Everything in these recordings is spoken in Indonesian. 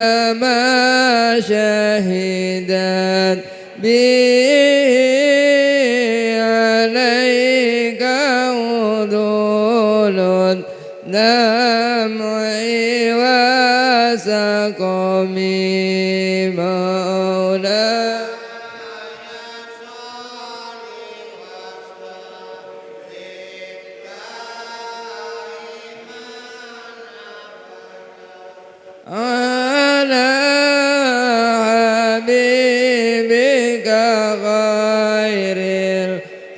ما شهدت به عليك عدول الدمع وسقمي مولاي على حبيبك غير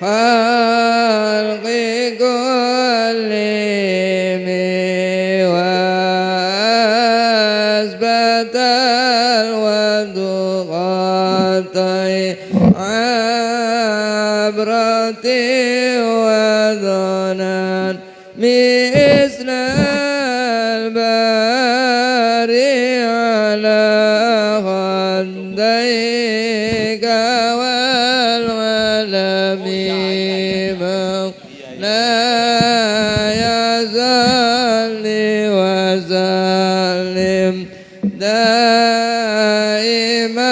الخلق كلهم وأثبت الوثق عبرتي وظنان مثل الباري على خديك والولم لا يزال وسلم دائما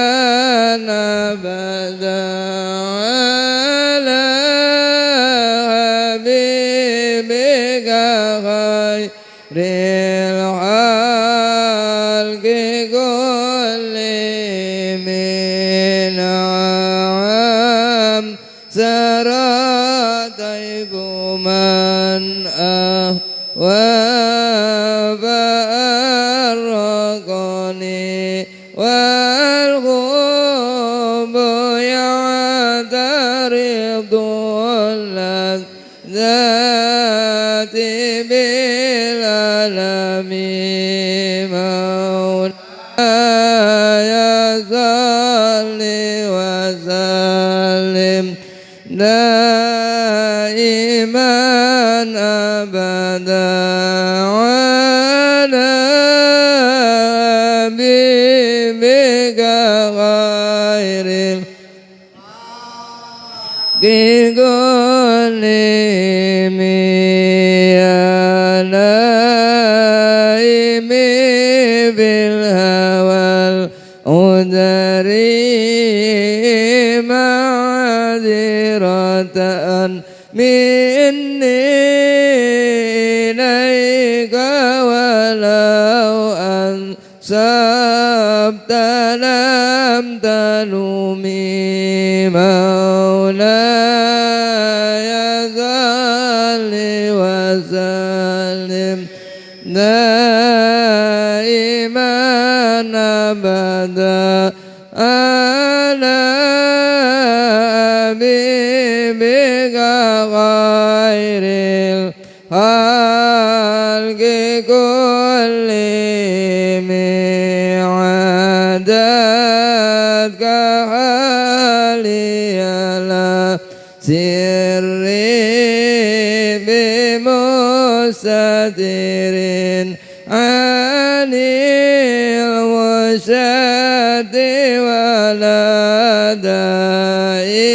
أبدا على حبيبك خير الخلق كلهم عام سرى طيب من وفأرقني والغب يعترض اللذات بالألم مولاي صل وسلم دائما أبدا على حبيبك خير كلهم يا نائم بالهوى الأدري معذرة مني إليك ولو أنسبت لم تلومي مولاي صل وسلم دائما أبدا على حبيبك خير الخلق كلهم عادتك حالي لا سري بمستتر عن الوشاة ولا داعي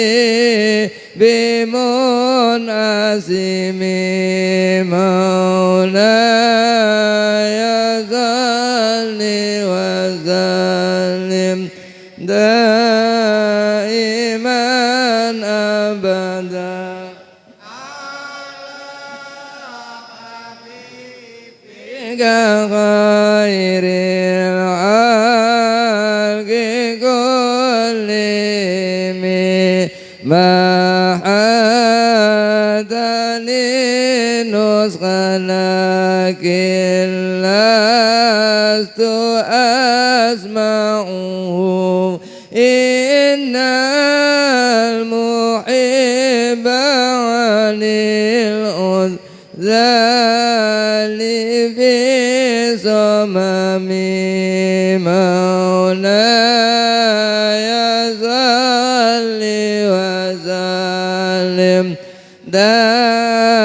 بمنعسم مولاي صل وسلم دائما أبدا غير الخلق كلهم ما حدني نسخة لكن لست أسمعه إن المحب عن الأذل في صمم مولاي صل وسلم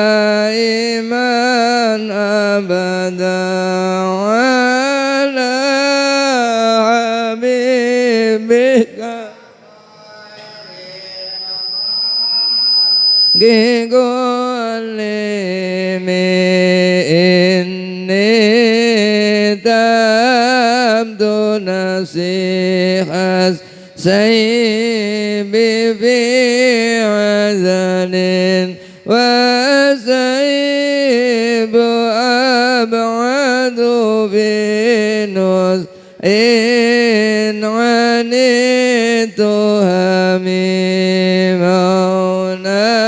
دائما أبدا على حبيبك كلهم إني تبدو نصيحة سيب في عذل وسيب أبعد في نص إن عنيت همي مولاي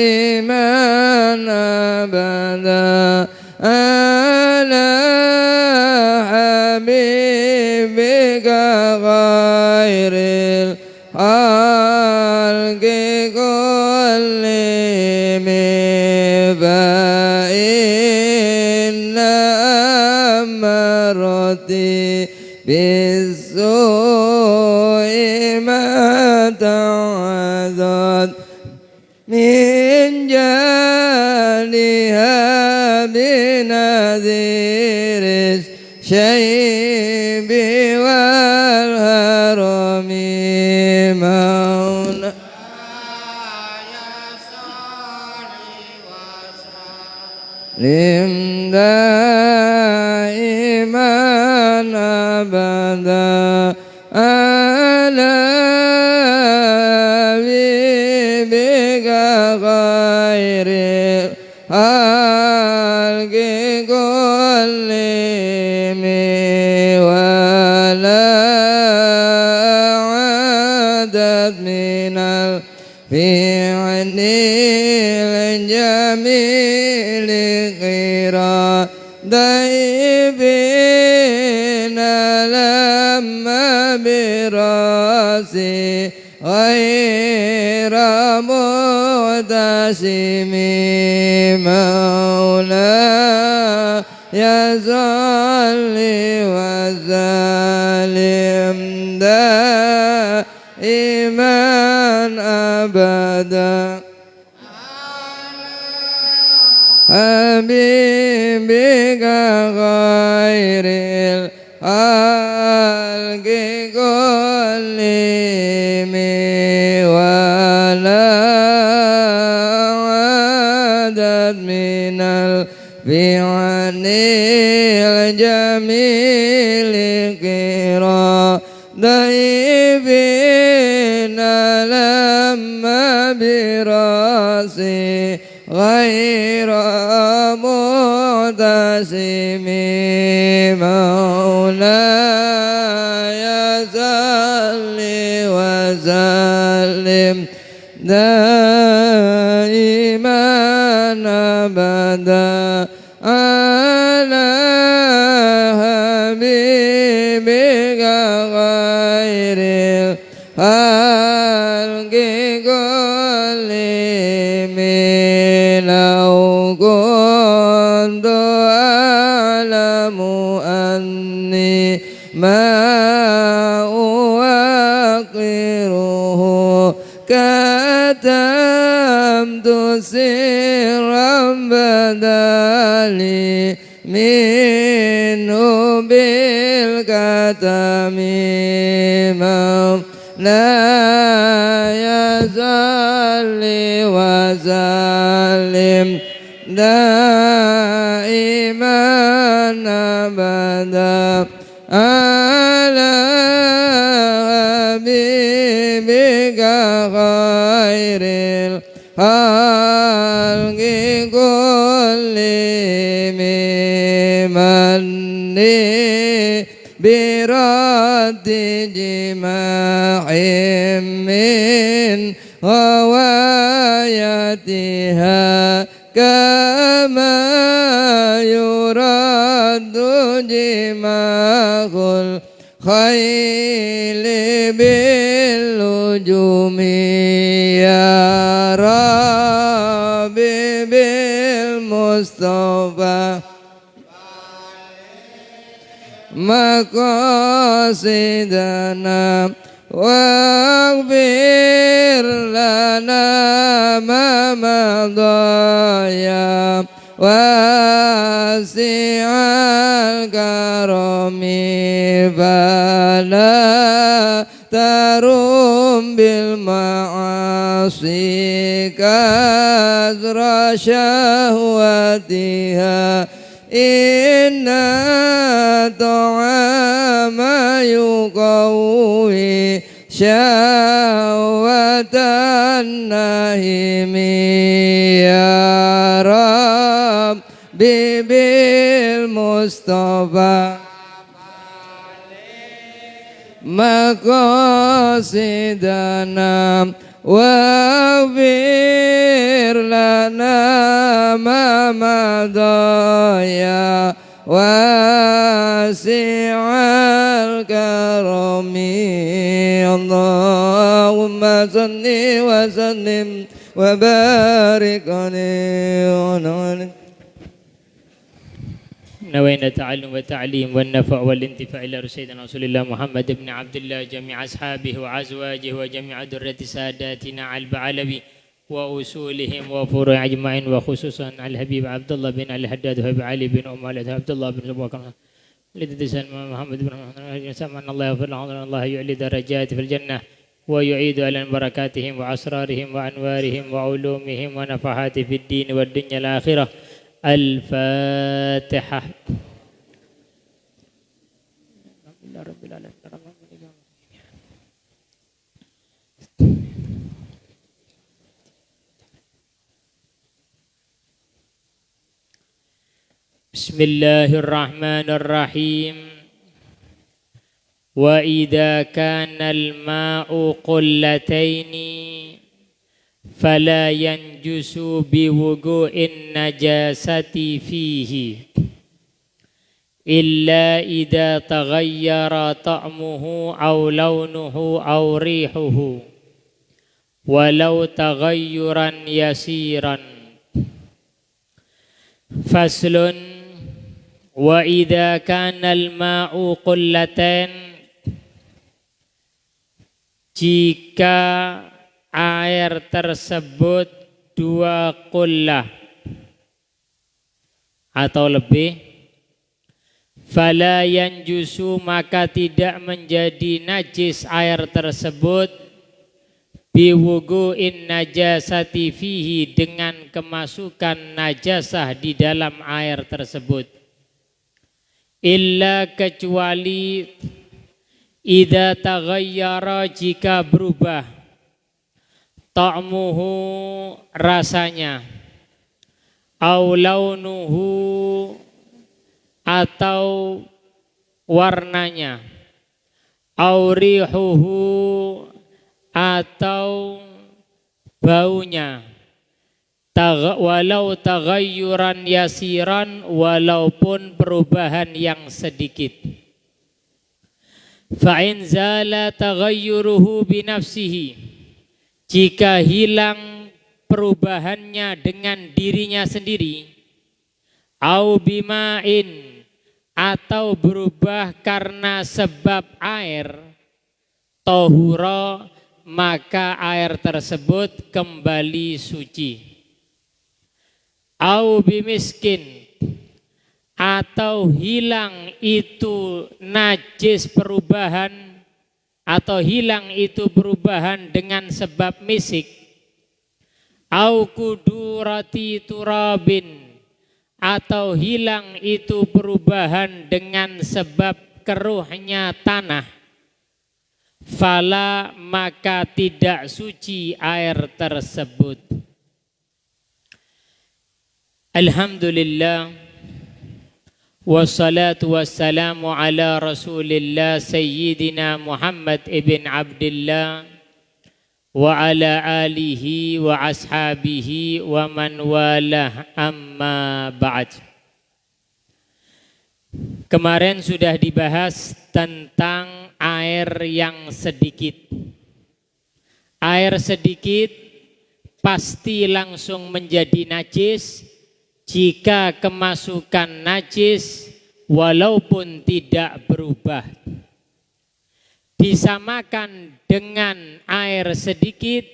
دائما أبدا على حبيبك غير الخلق كلهم فإن أمرتي بالسوء ما تعذت من جانها بنذير الشيب والهرم مولا لم دائما أبدا على حبيبك غير الخلق كلهم ولا عدد من الفعل الجميل غير ضيفين لما براسي غير متسم مولاي صل وسلم دائما أبدا حبيبك غير الخلق كلهم ولا عدد من الفعل الجميل غير ضيفين لما براسي غير متسم مولاي صل وسلم دائما أبدا على حبيبك غير الخلق كلهم لو كنت أعلم أني ما أوقره كتمت سرا بدالي منه بالكتم مولاي صل وسلم دائما أبدا على حبيبك خير الخلق كلهم مني برد جماع من غوايتها كما يرد جماع الخيل باللجوم يا ربي بالمصطفى مقاصدنا واغفر لنا ما مضى واسع الكرم فلا tarum bil ma'asi kasra syahwatiha inna ta'ama yuqawi syahwatan nahimi ya Rabbi bil Mustafa maqasidana waghfir lana ma madaya wasi'al karami Allahumma salli wa sallim wa barik alaihi نوينا التعلم والتعليم والنفع والانتفاع إلى سيدنا رسول الله محمد بن عبد الله جميع أصحابه وأزواجه وجميع ذرية ساداتنا على العلوي وأصولهم وفروع أجمعين وخصوصا على الحبيب عبد الله بن الحداد وابي علي بن أم علي عبد الله بن بكر لتدسن محمد بن سمعنا الله يغفر لهم الله يعلي درجات في الجنة ويعيد على بركاتهم وأسرارهم وأنوارهم وعلومهم ونفحات في الدين والدنيا الآخرة الفاتحة. بسم الله الرحمن الرحيم. وإذا كان الماء قلتين فلا ينجس بوضوء النجاسة فيه إلا إذا تغير طعمه أو لونه أو ريحه ولو تغيرا يسيرا. فصل. وإذا كان الماء قلتين jika air tersebut 2 qullah atau lebih, fala yanjusu maka tidak menjadi najis air tersebut biwugu'in najasati fihi dengan kemasukan najasah di dalam air tersebut, illa kecuali idza taghayyara jika berubah ta'muhu rasanya, au launuhu atau warnanya, au rihuhu atau baunya, walau taghayyuran yasiran walaupun perubahan yang sedikit. Fa in zala taghayyuruhu binafsihi jika hilang perubahannya dengan dirinya sendiri, au bima'in atau berubah karena sebab air, tahura maka air tersebut kembali suci. Au bimiskin atau hilang itu najis perubahan atau hilang itu perubahan dengan sebab misik, au kudurati turabin atau hilang itu perubahan dengan sebab keruhnya tanah, fala maka tidak suci air tersebut. Alhamdulillah wassalatu wassalamu ala rasulillah sayyidina Muhammad ibn Abdillah wa ala alihi wa ashabihi wa man walah, amma ba'd. Kemarin sudah dibahas tentang air yang sedikit. Air sedikit pasti langsung menjadi najis jika kemasukan najis walaupun tidak berubah. Disamakan dengan air sedikit,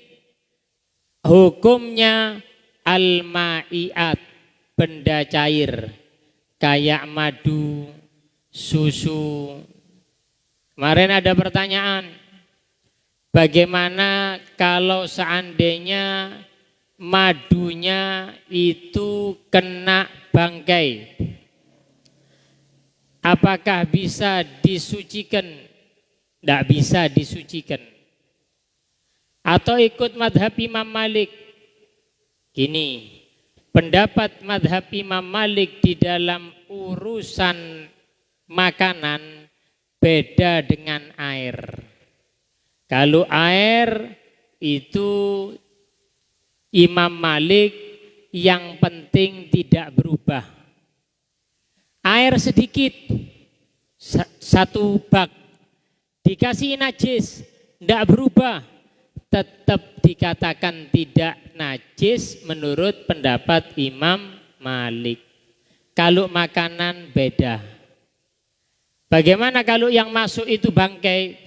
hukumnya al-ma'iat, benda cair kayak madu, susu. Kemarin ada pertanyaan, Bagaimana kalau seandainya madunya itu kena bangkai? Apakah bisa disucikan? Tidak bisa disucikan. Atau ikut madhab Imam Malik? Gini, pendapat madhab Imam Malik di dalam urusan makanan beda dengan air. Kalau air itu Imam Malik yang penting tidak berubah. Air sedikit, satu bak, dikasih najis, tidak berubah, tetap dikatakan tidak najis menurut pendapat Imam Malik. Kalau makanan beda. Bagaimana kalau yang masuk itu bangkai?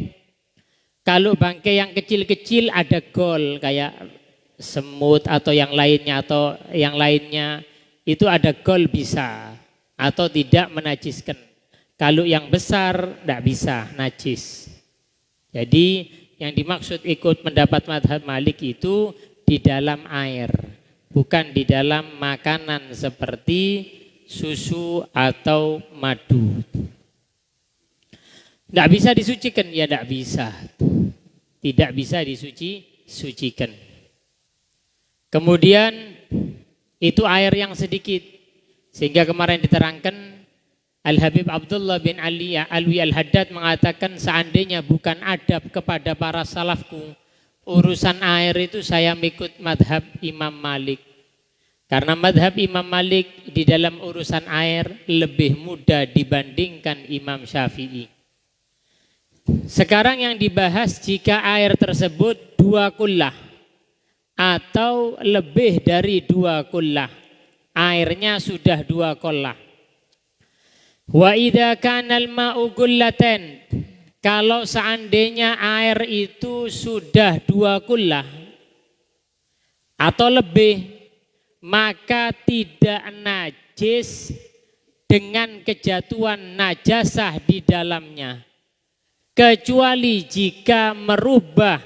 Kalau bangkai yang kecil-kecil ada gol kayak semut atau yang lainnya itu ada gol bisa atau tidak menajiskan. Kalau yang besar tidak bisa najis. Jadi yang dimaksud ikut pendapat madhab Malik itu di dalam air, bukan di dalam makanan seperti susu atau madu. Tidak bisa disucikan, ya tidak bisa. Tidak bisa disucikan. Kemudian itu air yang sedikit. Sehingga kemarin diterangkan Al-Habib Abdullah bin Ali Alwi Al-Haddad mengatakan seandainya bukan adab kepada para salafku, urusan air itu saya mengikut madhab Imam Malik. Karena madhab Imam Malik di dalam urusan air lebih mudah dibandingkan Imam Syafi'i. Sekarang yang dibahas jika air tersebut 2 kullah atau lebih dari 2 kullah. Airnya sudah 2 kullah. Wa idza kana al-ma'u kullatan, kalau seandainya air itu sudah 2 kullah atau lebih, maka tidak najis dengan kejatuhan najasah di dalamnya. Kecuali jika merubah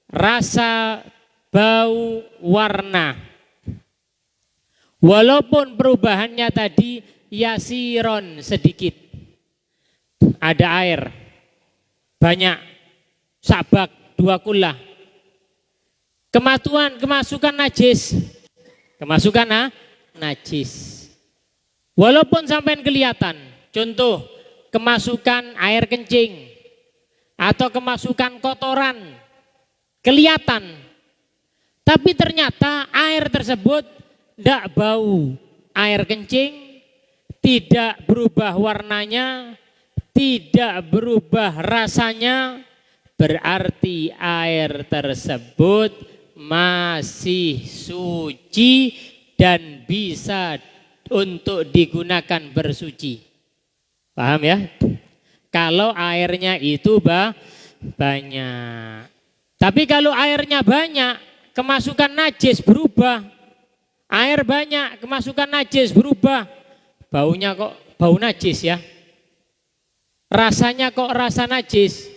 rasa, bau, warna. Walaupun perubahannya tadi yasiron sedikit. Ada air banyak, sabak 2 kullah. Kemasukan najis. Kemasukan najis. Walaupun sampai kelihatan. Contoh, kemasukan air kencing atau kemasukan kotoran kelihatan, tapi ternyata air tersebut tidak bau air kencing, tidak berubah warnanya, tidak berubah rasanya, berarti air tersebut masih suci dan bisa untuk digunakan bersuci. Paham ya? Kalau airnya itu banyak. Tapi kalau airnya banyak, kemasukan najis berubah. Air banyak, kemasukan najis berubah. Baunya kok bau najis ya. Rasanya kok rasa najis.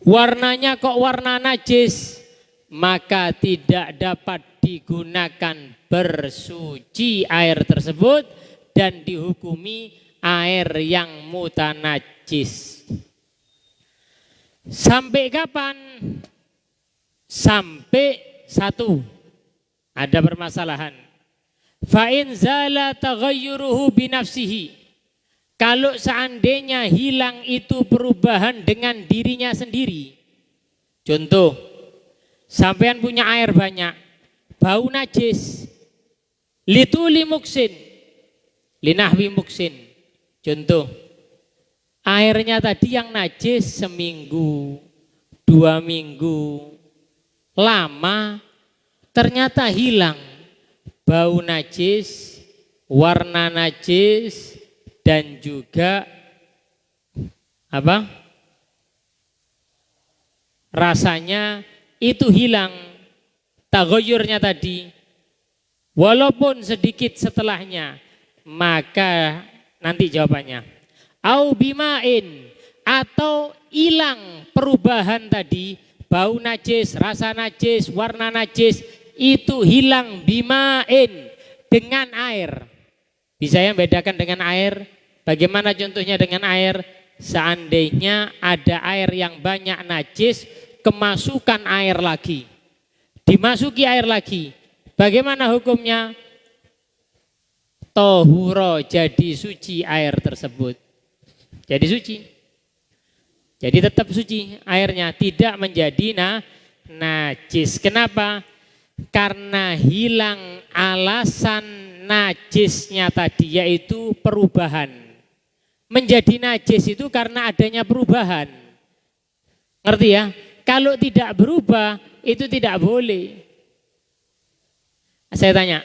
Warnanya kok warna najis. Maka tidak dapat digunakan bersuci air tersebut dan dihukumi air yang mutanajis. Sampai kapan? Sampai 1. Ada permasalahan. Fa in zala taghayyuruhu binafsihi. Kalau seandainya hilang itu perubahan dengan dirinya sendiri. Contoh, sampean punya air banyak, bau najis. Lituli muksin, linahwi muksin. Contoh, airnya tadi yang najis seminggu, 2 minggu, lama ternyata hilang bau najis, warna najis, dan juga rasanya itu hilang, taghayyurnya tadi, walaupun sedikit setelahnya. Maka nanti jawabannya, au bimain, atau hilang perubahan tadi bau najis, rasa najis, warna najis itu hilang bimain dengan air. Bisa yang bedakan dengan air? Bagaimana contohnya dengan air? Seandainya ada air yang banyak najis, kemasukan air lagi, dimasuki air lagi, bagaimana hukumnya? Tohuro, jadi suci air tersebut. Jadi suci. Jadi tetap suci airnya, tidak menjadi najis. Kenapa? Karena hilang alasan najisnya tadi, yaitu perubahan. Menjadi najis itu karena adanya perubahan. Ngerti ya? Kalau tidak berubah itu tidak boleh. Saya tanya,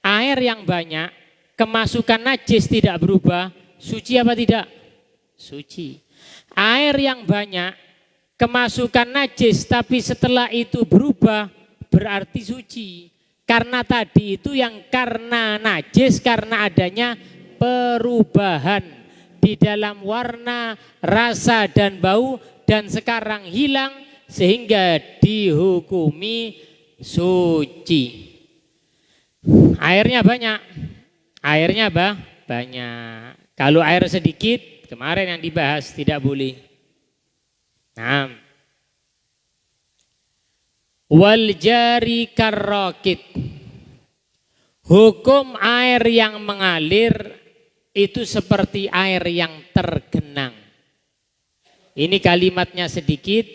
air yang banyak kemasukan najis tidak berubah, suci apa tidak? Suci. Air yang banyak kemasukan najis tapi setelah itu berubah berarti suci. Karena tadi itu yang karena najis karena adanya perubahan di dalam warna, rasa dan bau, dan sekarang hilang sehingga dihukumi suci. Airnya banyak. Airnya banyak. Kalau air sedikit, kemarin yang dibahas tidak boleh. Nah, wal jari karrokit. Hukum air yang mengalir itu seperti air yang tergenang. Ini kalimatnya sedikit,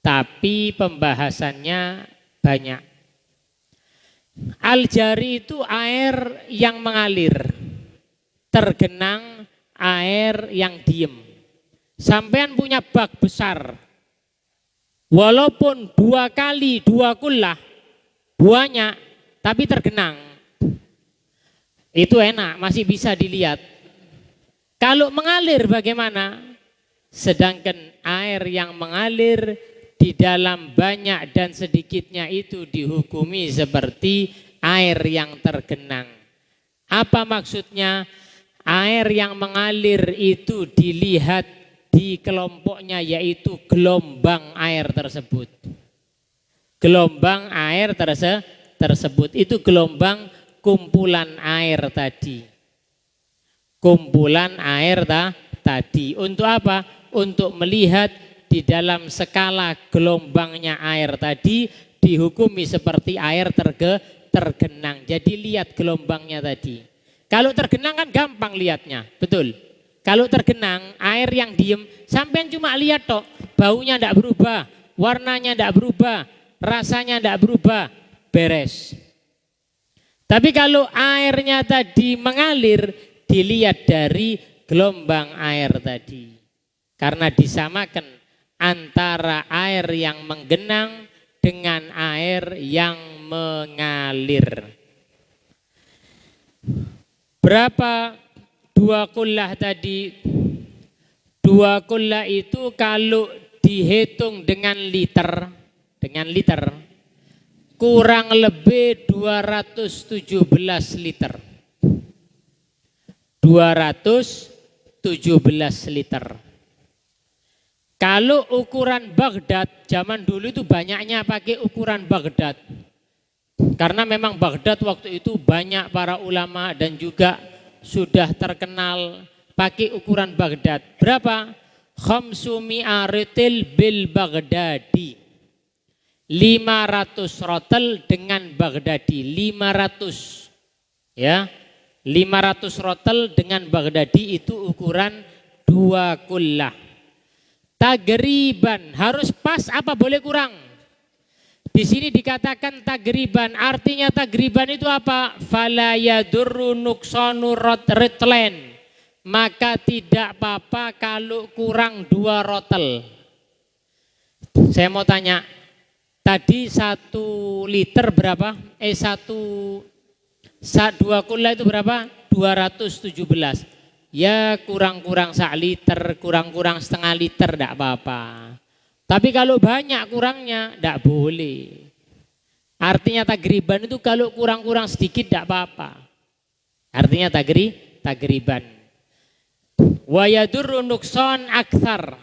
tapi pembahasannya banyak. Al-jari itu air yang mengalir, tergenang air yang diem. Sampean punya bak besar, walaupun 2 kali 2 kullah banyak, tapi tergenang. Itu enak, masih bisa dilihat. Kalau mengalir bagaimana? Sedangkan air yang mengalir di dalam banyak dan sedikitnya itu dihukumi seperti air yang tergenang. Apa maksudnya? Air yang mengalir itu dilihat di kelompoknya, yaitu gelombang air tersebut. Gelombang air tersebut itu gelombang kumpulan air tadi. Kumpulan air tadi. Untuk apa? Untuk melihat di dalam skala gelombangnya air tadi dihukumi seperti air tergenang. Jadi lihat gelombangnya tadi. Kalau tergenang kan gampang lihatnya, betul. Kalau tergenang air yang diem, sampean cuma lihat toh, baunya tidak berubah, warnanya tidak berubah, rasanya tidak berubah, beres. Tapi kalau airnya tadi mengalir, dilihat dari gelombang air tadi. Karena disamakan antara air yang menggenang dengan air yang mengalir. Berapa 2 kullah tadi? 2 kullah itu kalau dihitung dengan liter, kurang lebih 217 liter. 217 liter. Kalau ukuran Baghdad, zaman dulu itu banyaknya pakai ukuran Baghdad. Karena memang Baghdad waktu itu banyak para ulama dan juga sudah terkenal pakai ukuran Baghdad. Berapa? Khamsumi aritil bil Baghdadi. 500 rotel dengan Baghdadi. 500. Ya. 500 rotel dengan Baghdadi itu ukuran 2 kullah. Tagriban harus pas apa boleh kurang? Di sini dikatakan tagriban, artinya tagriban itu apa? Fala yadurru nuksanu ritlen. Maka tidak apa-apa kalau kurang 2 rotel. Saya mau tanya, tadi 1 liter berapa? 2 kullah itu berapa? 217. Ya kurang-kurang 1 liter, kurang-kurang setengah liter tidak apa-apa. Tapi kalau banyak kurangnya tidak boleh. Artinya tagriban itu kalau kurang-kurang sedikit tidak apa-apa. Artinya tagriban. Wa yadurru nukson akthar.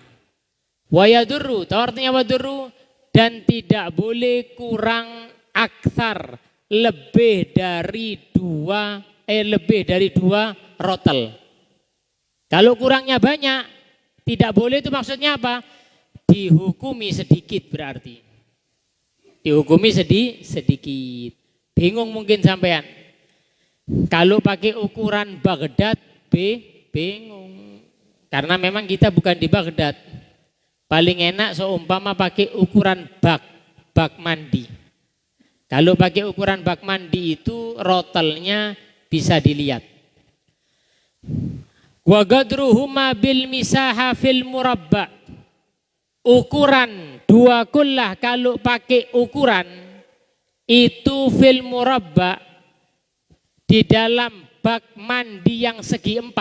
Wa yadurru, tahu artinya wadurru? dan tidak boleh kurang aksar lebih dari dua rotel. Kalau kurangnya banyak, tidak boleh itu maksudnya apa? Dihukumi sedikit berarti. Dihukumi sedikit. Bingung mungkin sampean. Kalau pakai ukuran Baghdad, bingung. Karena memang kita bukan di Baghdad. Paling enak seumpama pakai ukuran bak mandi. Kalau pakai ukuran bak mandi itu rotelnya bisa dilihat. Wa gadruhuma bil misaha fil murabba. Ukuran 2 kullah kalau pakai ukuran itu fil murabba di dalam bak mandi yang segi 4.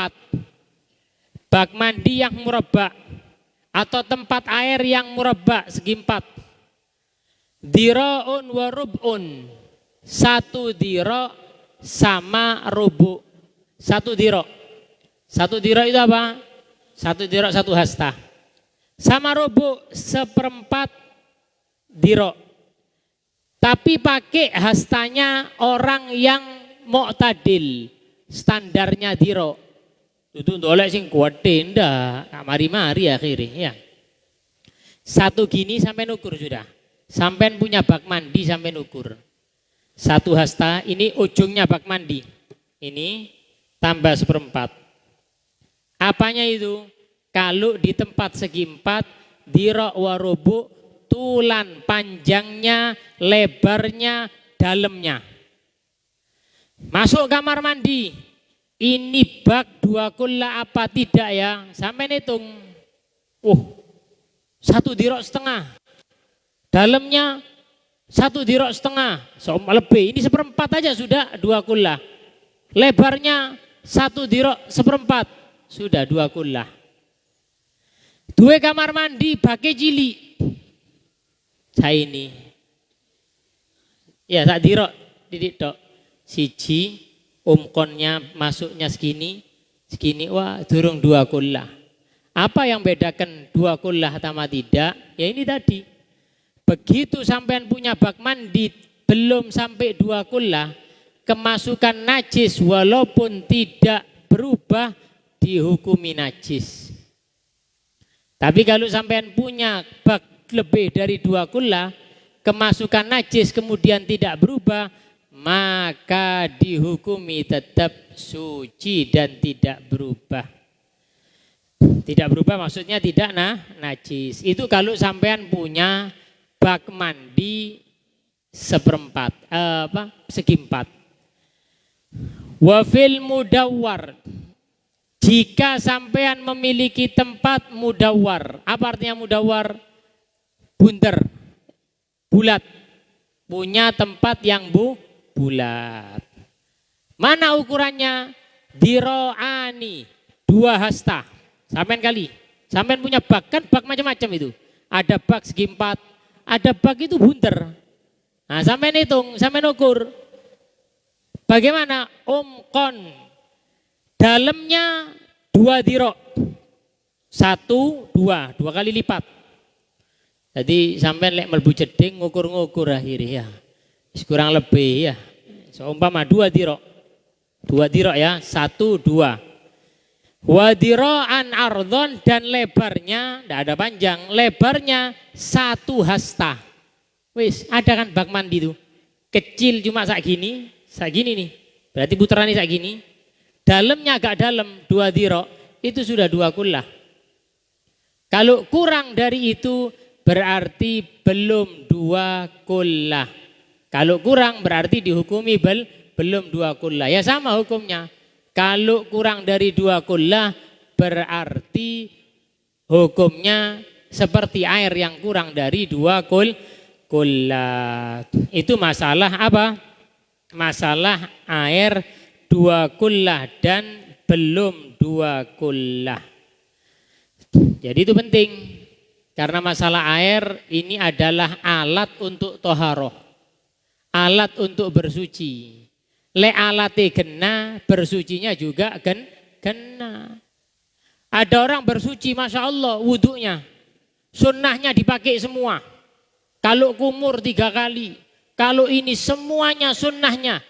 Bak mandi yang murabba atau tempat air yang murabba segi 4. Dira'un wa rub'un. 1 dira' sama rubu'. 1 dira'. 1 dira' itu apa? 1 dira' 1 hasta. Sama rubu' 1/4 dira'. Tapi pakai hastanya orang yang mu'tadil. Standarnya dira'. Itu ndolek sing kuwete ndak, mari-mari akhirnya ya. 1 gini sampai ukur sudah. Sampai punya bak mandi sampai ukur. 1 hasta, ini ujungnya bak mandi. Ini tambah 1/4. Apanya itu? Kalau di tempat segi 4, dira' wa rubu' tulan panjangnya, lebarnya, dalamnya. Masuk kamar mandi. Ini bak 2 kullah apa tidak ya? Sampai hitung. 1 dira' setengah. Dalamnya 1 dira' setengah. Lebih. Ini 1/4 aja sudah 2 kullah. Lebarnya 1 dira' 1/4. Sudah 2 kullah. 2 kamar mandi pakai cilik. Saya ini. Ya tak dira' didik tok. Siji umkonnya masuknya segini, wah durung 2 kullah. Apa yang bedakan 2 kullah sama tidak? Ya ini tadi. Begitu sampean punya bak mandi belum sampai 2 kullah, kemasukan najis walaupun tidak berubah dihukumi najis. Tapi kalau sampean punya bak lebih dari 2 kullah, kemasukan najis kemudian tidak berubah, maka dihukumi tetap suci dan tidak berubah. Tidak berubah maksudnya tidak najis. Itu kalau sampean punya bak mandi 1/4 segi 4. Wa fil mudawwar. Jika sampean memiliki tempat mudawwar. Apa artinya mudawwar? Bunter. Bulat. Punya tempat yang bulat. Mana ukurannya? Diro'ani, 2 hasta. Sampean kali. Sampean punya bak, kan bak macam-macam itu. Ada bak segi 4, ada bak itu bunter. Nah, sampean hitung, sampean ukur. Bagaimana? Umkon. Dalamnya 2 dira'. 1, 2 kali lipat. Jadi sampean lek melbu jeding ngukur-ngukur akhirnya ya. Kurang lebih ya. Seumpama 2 dira'. 2 dira' ya, 1, 2. Wa dira'an ardhon dan lebarnya, tidak ada panjang, lebarnya 1 hasta. Wis, ada kan bak mandi itu. Kecil cuma sak gini nih. Berarti putarannya sak gini. Dalamnya agak dalam 2 dira', itu sudah 2 kullah. Kalau kurang dari itu berarti belum 2 kullah. Kalau kurang berarti dihukumi belum 2 kullah. Ya sama hukumnya. Kalau kurang dari 2 kullah berarti hukumnya seperti air yang kurang dari 2 kullah. Itu masalah apa? Masalah air 2 kullah dan belum 2 kullah. Jadi itu penting. Karena masalah air ini adalah alat untuk toharoh. Alat untuk bersuci. Le alate kena, bersucinya juga kena. Ada orang bersuci, Masya Allah, wudhunya. Sunnahnya dipakai semua. kalau kumur 3 kali, kalau ini semuanya sunnahnya,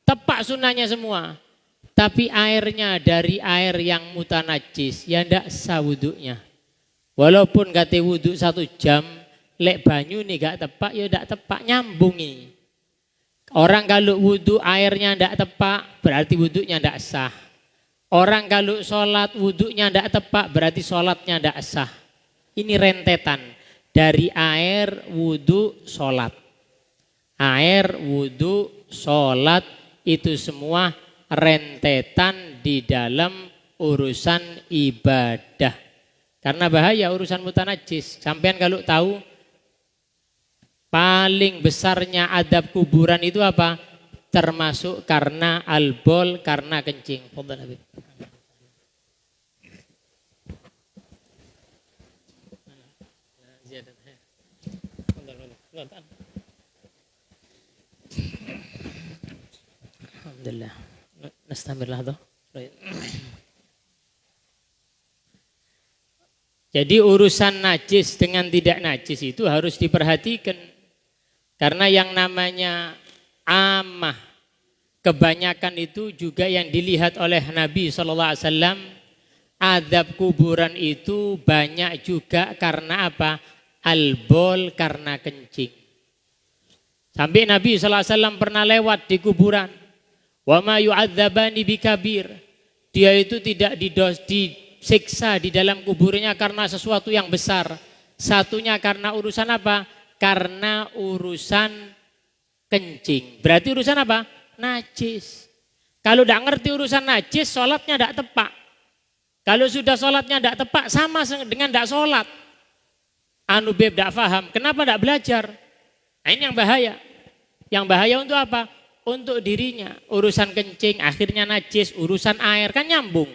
tepak sunnahnya semua. Tapi airnya dari air yang mutanajis, ya ndak sah wudunya. Walaupun kate wudhu 1 jam, lek banyu nih gak tepak, ya ndak tepak, nyambung ini. Orang kalau wudhu airnya ndak tepak, berarti wudhunya ndak sah. Orang kalau sholat wudhunya ndak tepak, berarti sholatnya ndak sah. Ini rentetan dari air wudhu sholat. Air wudhu sholat itu semua rentetan di dalam urusan ibadah. Karena bahaya urusan mutanajis. Sampean kalau tahu paling besarnya adab kuburan itu apa? Termasuk karena albol, karena kencing. Alhamdulillah. Nastamirlah tuh. Jadi urusan najis dengan tidak najis itu harus diperhatikan. Karena yang namanya amah, kebanyakan itu juga yang dilihat oleh Nabi SAW, azab kuburan itu banyak juga karena apa? Albol, karena kencing. Sampai Nabi SAW pernah lewat di kuburan. Wa ma yu'adzabani bikabir. Dia itu tidak disiksa di dalam kuburnya karena sesuatu yang besar. Satunya karena urusan apa? Karena urusan kencing. Berarti urusan apa? Najis. Kalau tidak ngerti urusan najis, sholatnya tidak tepat. Kalau sudah sholatnya tidak tepat, sama dengan tidak sholat. Anu beb tidak paham, kenapa tidak belajar? Nah ini yang bahaya. Yang bahaya untuk apa? Untuk dirinya. Urusan kencing, akhirnya najis, urusan air, kan nyambung.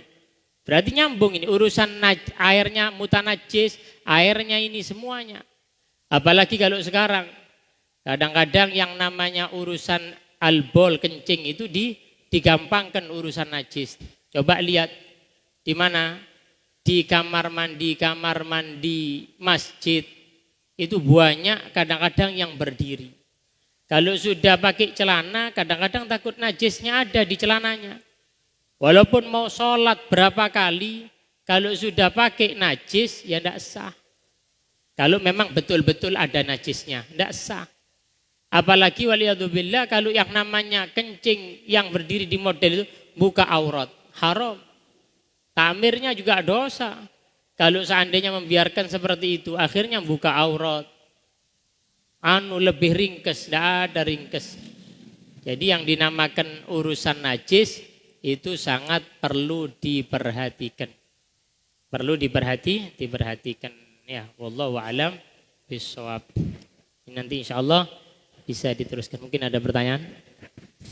Berarti nyambung ini, urusan airnya mutanajis, airnya ini semuanya. Apalagi kalau sekarang, kadang-kadang yang namanya urusan albol, kencing itu digampangkan urusan najis. Coba lihat di mana? Di kamar mandi masjid itu banyak kadang-kadang yang berdiri. Kalau sudah pakai celana, kadang-kadang takut najisnya ada di celananya. Walaupun mau sholat berapa kali, kalau sudah pakai najis ya tidak sah. Kalau memang betul-betul ada najisnya, tidak sah. Apalagi waliyadzubillah kalau yang namanya kencing yang berdiri di model itu buka aurat, haram. Tamirnya juga dosa. Kalau seandainya membiarkan seperti itu, akhirnya buka aurat. Lebih ringkes, tidak ada ringkes. Jadi yang dinamakan urusan najis itu sangat perlu diperhatikan. Perlu diperhatikan. Ya, wallahu a'lam bishawab. Nanti insya Allah bisa diteruskan. Mungkin ada pertanyaan?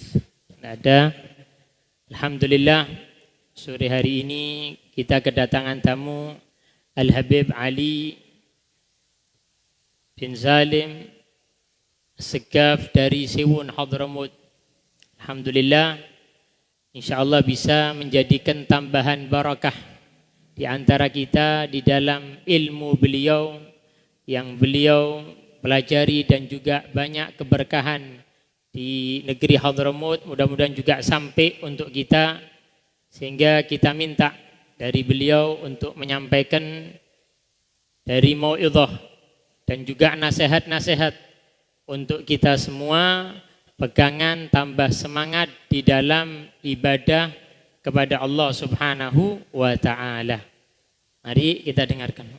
Tidak ada. Alhamdulillah, sore hari ini kita kedatangan tamu Al-Habib Ali bin Salim Segaf dari Sewun Hadramut. Alhamdulillah, insya Allah bisa menjadikan tambahan barakah di antara kita di dalam ilmu beliau yang beliau pelajari dan juga banyak keberkahan di negeri Hadramut. Mudah-mudahan juga sampai untuk kita, sehingga kita minta dari beliau untuk menyampaikan dari mau'idhah dan juga nasihat-nasihat untuk kita semua, pegangan tambah semangat di dalam ibadah kepada Allah Subhanahu wa ta'ala. Mari kita dengarkan.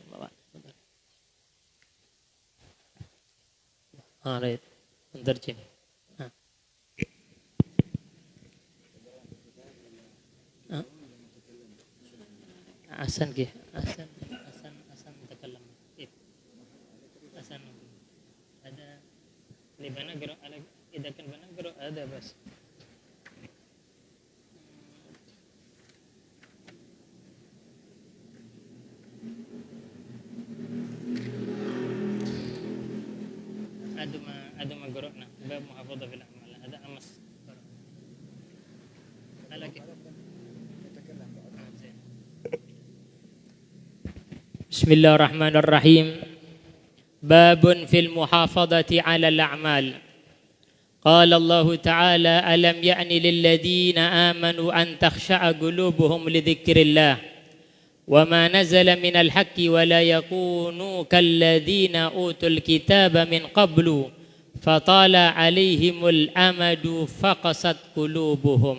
Alright, terjem. Asan ke? Asan takalam. Asan. Ada di mana gerak ada idakan mana gerak ada bas. Ada magorokna bab muhafadhah fil a'mal. Ada amas. Alaki. Bismillahirrahmanirrahim. باب في المحافظة على الأعمال. قال الله تعالى: ألم يأن للذين آمنوا أن تخشع قلوبهم لذكر الله وما نزل من الحق ولا يكونوا كالذين أوتوا الكتاب من قبل فطال عليهم الأمد فقست قلوبهم.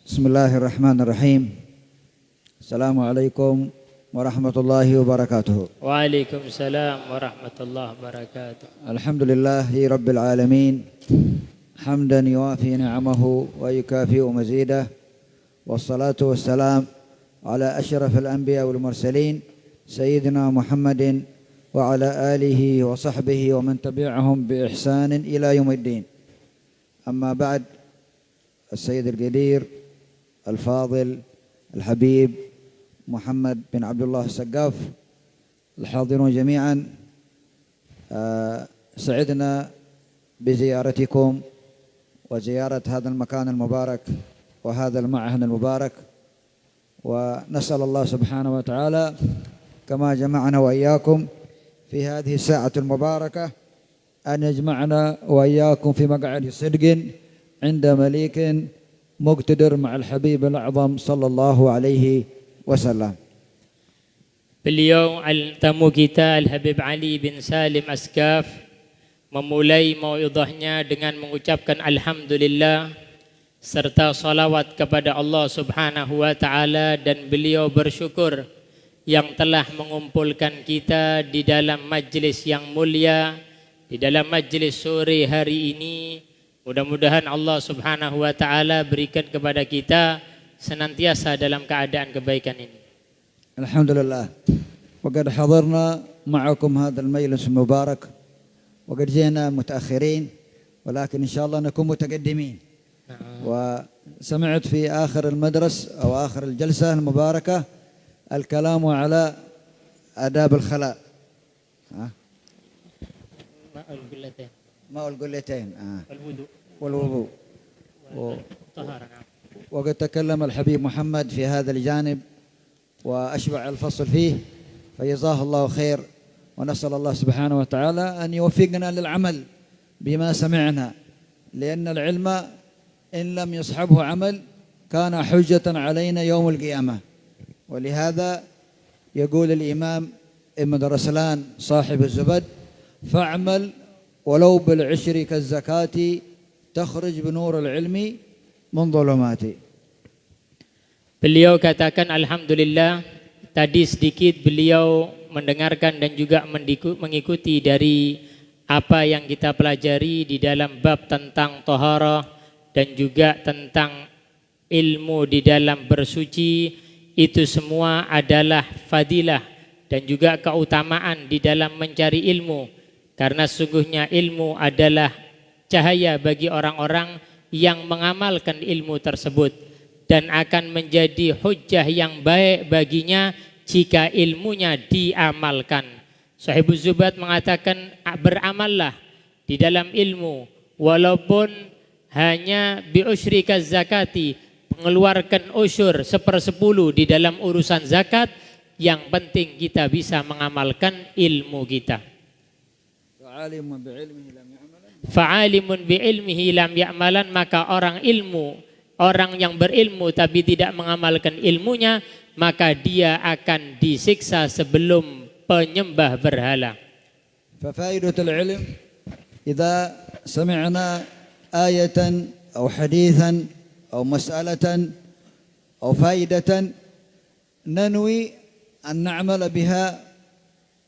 بسم الله الرحمن الرحيم. السلام عليكم ورحمة الله وبركاته. وعليكم السلام ورحمة الله وبركاته. الحمد لله رب العالمين حمدا يوافي نعمه ويكافئ مزيده، والصلاة والسلام على أشرف الأنبياء والمرسلين سيدنا محمد وعلى آله وصحبه ومن تبعهم بإحسان إلى يوم الدين. أما بعد، السيد القدير الفاضل الحبيب محمد بن عبد الله السقاف، الحاضرون جميعا، سعدنا بزيارتكم وزيارة هذا المكان المبارك وهذا المعهد المبارك، ونسأل الله سبحانه وتعالى كما جمعنا وإياكم في هذه الساعة المباركة أن يجمعنا وإياكم في مقعد صدق عند مليك مقتدر مع الحبيب الأعظم صلى الله عليه wasallam. Beliau tamu kita Al-Habib Ali bin Salim Asqaf memulai mau'idhahnya dengan mengucapkan Alhamdulillah serta salawat kepada Allah Subhanahu wa Ta'ala, dan beliau bersyukur yang telah mengumpulkan kita di dalam majlis yang mulia, di dalam majlis sore hari ini. Mudah-mudahan Allah Subhanahu wa Ta'ala berikan kepada kita senantiasa dalam keadaan kebaikan ini. Alhamdulillah. وقد حضرنا معكم هذا المجلس المبارك وقد جئنا متأخرين، ولكن إن شاء الله نكون متقدمين. وسمعت في آخر المدرس أو آخر الجلسة المباركة الكلام على آداب الخلاء. ماء القلتين والوضوء والطهارة. وقد تكلم الحبيب محمد في هذا الجانب وأشبع الفصل فيه، فجزاه الله خير، ونسأل الله سبحانه وتعالى أن يوفقنا للعمل بما سمعنا، لأن العلم إن لم يصحبه عمل كان حجة علينا يوم القيامة. ولهذا يقول الإمام ابن رسلان صاحب الزبد: فاعمل ولو بالعشر كالزكاة تخرج بنور العلم من ظلمات. Beliau katakan Alhamdulillah, tadi sedikit beliau mendengarkan dan juga mengikuti dari apa yang kita pelajari di dalam bab tentang taharah dan juga tentang ilmu di dalam bersuci. Itu semua adalah fadilah dan juga keutamaan di dalam mencari ilmu, karena sesungguhnya ilmu adalah cahaya bagi orang-orang yang mengamalkan ilmu tersebut, dan akan menjadi hujjah yang baik baginya jika ilmunya diamalkan. Sahibuz Zubat mengatakan, beramallah di dalam ilmu walaupun hanya biusyri kazakati, mengeluarkan usyur 1/10 di dalam urusan zakat. Yang penting kita bisa mengamalkan ilmu kita. Fa'alimun bi'ilmihi lam ya'malan, maka orang yang berilmu tapi tidak mengamalkan ilmunya, maka dia akan disiksa sebelum penyembah berhala. Fafaidatul ilm, idza sami'na ayatan aw hadithan aw mas'alatan aw faidatan nanwi an na'mala biha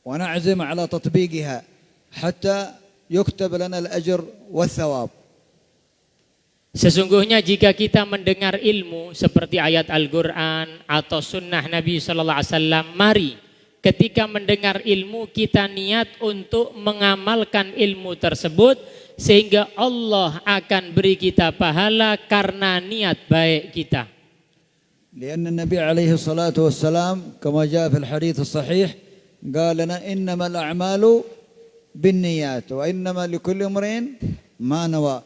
wa na'zim ala tatbiqiha hatta yuktab lana al-ajr wath-thawab. Sesungguhnya jika kita mendengar ilmu seperti ayat Al-Quran atau sunnah Nabi SAW, mari ketika mendengar ilmu kita niat untuk mengamalkan ilmu tersebut, sehingga Allah akan beri kita pahala karena niat baik kita. لأن النبي عليه الصلاة والسلام كما جاء في الحديث الصحيح قال لنا إنما الأعمال بالنيات وإنما لكل امرئ ما نوى.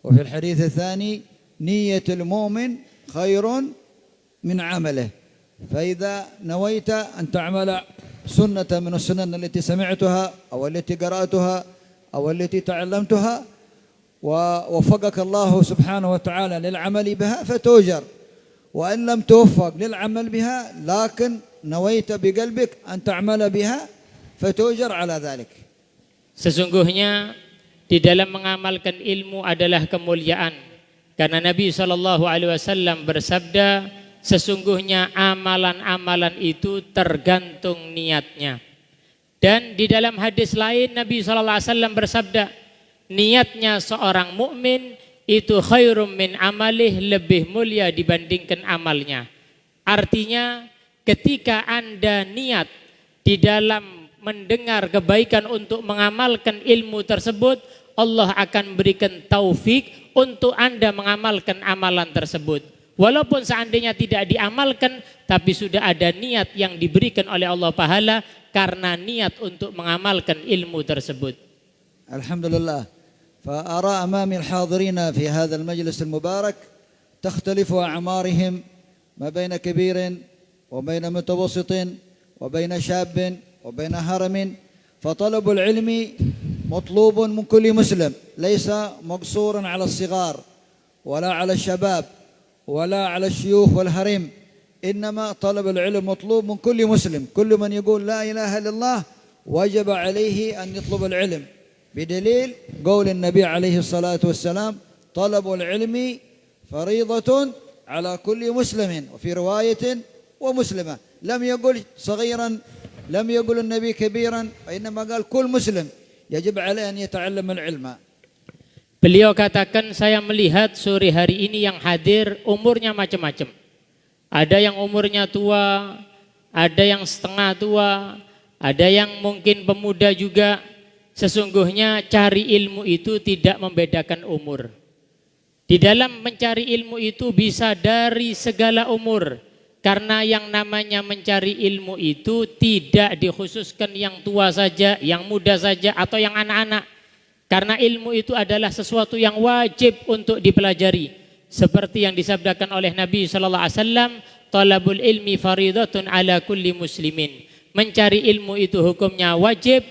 وفي الحديث الثاني نية المؤمن خير من عمله. فإذا نويت أن تعمل سنة من السنن التي سمعتها أو التي قرأتها أو التي تعلمتها ووفقك الله سبحانه وتعالى للعمل بها فتؤجر، وإن لم توفق للعمل بها لكن نويت بقلبك أن تعمل بها فتؤجر على ذلك. Sesungguhnya di dalam mengamalkan ilmu adalah kemuliaan, karena Nabi SAW bersabda, sesungguhnya amalan-amalan itu tergantung niatnya. Dan di dalam hadis lain Nabi SAW bersabda, niatnya seorang mukmin itu khairum min amalih, lebih mulia dibandingkan amalnya. Artinya ketika Anda niat di dalam mendengar kebaikan untuk mengamalkan ilmu tersebut, Allah akan berikan taufik untuk Anda mengamalkan amalan tersebut. Walaupun seandainya tidak diamalkan, tapi sudah ada niat yang diberikan oleh Allah pahala karena niat untuk mengamalkan ilmu tersebut. Alhamdulillah. فأرى أمامي الحاضرين في هذا المجلس المبارك تختلف أعمارهم ما بين كبير وبين متوسط وبين شاب وبين هرم، فطلب العلم مطلوب من كل مسلم، ليس مقصورا على الصغار ولا على الشباب ولا على الشيوخ والهرم، إنما طلب العلم مطلوب من كل مسلم. كل من يقول لا إله إلا الله وجب عليه أن يطلب العلم، بدليل قول النبي عليه الصلاة والسلام طلب العلم فريضة على كل مسلم، وفي رواية ومسلمة، لم يقل صغيرا، لم يقل النبي كبيرا، وإنما قال كل مسلم يجب عليه أن يتعلم العلم. Beliau katakan, saya melihat sore hari ini yang hadir umurnya macam-macam. Ada yang umurnya tua, ada yang setengah tua, ada yang mungkin pemuda juga. Sesungguhnya cari ilmu itu tidak membedakan umur. Di dalam mencari ilmu itu bisa dari segala umur. Karena yang namanya mencari ilmu itu tidak dikhususkan yang tua saja, yang muda saja, atau yang anak-anak. Karena ilmu itu adalah sesuatu yang wajib untuk dipelajari. Seperti yang disabdakan oleh Nabi SAW, talabul ilmi faridatun ala kulli muslimin. Mencari ilmu itu hukumnya wajib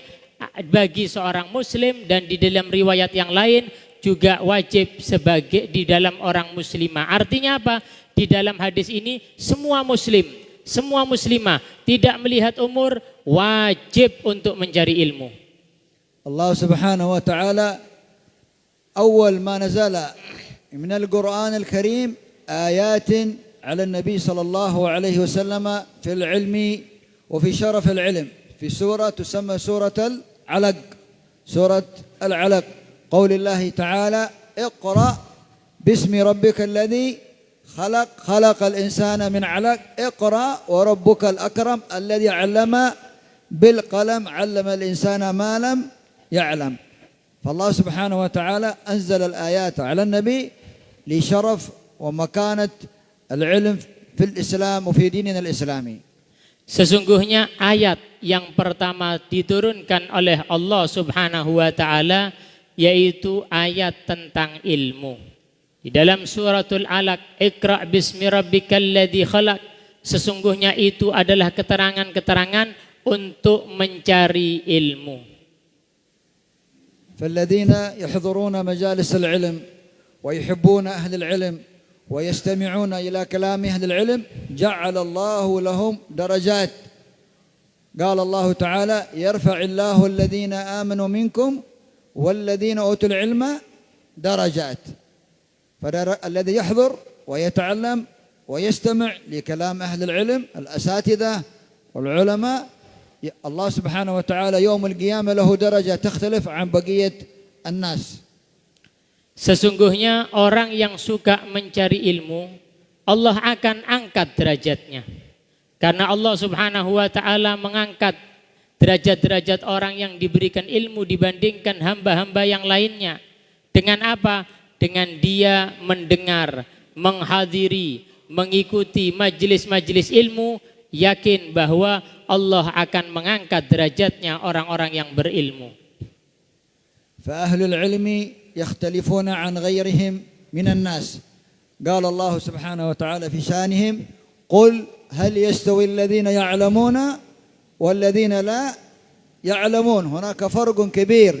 bagi seorang muslim, dan di dalam riwayat yang lain juga wajib sebagai di dalam orang muslimah. Artinya apa? Di dalam hadis ini semua muslim, semua muslimah tidak melihat umur wajib untuk mencari ilmu. Allah Subhanahu wa taala awal ma nazala min al-Qur'an al-Karim ayatin ala an-nabi sallallahu alaihi wasallam fi al-ilmi wa fi sharaf al-ilm fi surah tusamma surah al-Alaq, surah al-Alaq, qaul Allah ta'ala iqra bismi rabbikal ladzi خلق الإنسان من علق اقرأ وربك الأكرم الذي علم بالقلم علم الإنسان ما لم يعلم. فالله سبحانه وتعالى أنزل الآيات على النبي لشرف ومكانة العلم في الإسلام وفي ديننا الإسلامي. Sesungguhnya ayat yang pertama diturunkan oleh Allah Subhanahu wa taala yaitu ayat tentang ilmu. Di dalam suratul Alaq, Iqra bismi rabbikal ladzi khalaq, sesungguhnya itu adalah keterangan-keterangan untuk mencari ilmu. فالذين يحضرون مجالس العلم ويحبون أهل العلم ويستمعون إلى كلام أهل العلم جعل الله لهم درجات. قال الله تعالى يرفع الله الذين آمنوا منكم والذين أوتوا العلم درجات. فالذي يحضر ويتعلم ويستمع لكلام أهل العلم الأساتذة والعلماء الله سبحانه وتعالى يوم القيامة له درجة تختلف عن بقية الناس. Sesungguhnya orang yang suka mencari ilmu, Allah akan angkat derajatnya. Karena Allah Subhanahu wa taala mengangkat derajat-derajat orang yang diberikan ilmu dibandingkan hamba-hamba yang lainnya. Dengan apa? Dengan dia mendengar, menghadiri, mengikuti majelis-majelis ilmu, yakin bahwa Allah akan mengangkat derajatnya orang-orang yang berilmu. فأهل العلم يختلفون عن غيرهم من الناس. قال الله سبحانه وتعالى في شانهم قل هل يستوي الذين يعلمون والذين لا يعلمون. هناك فرق كبير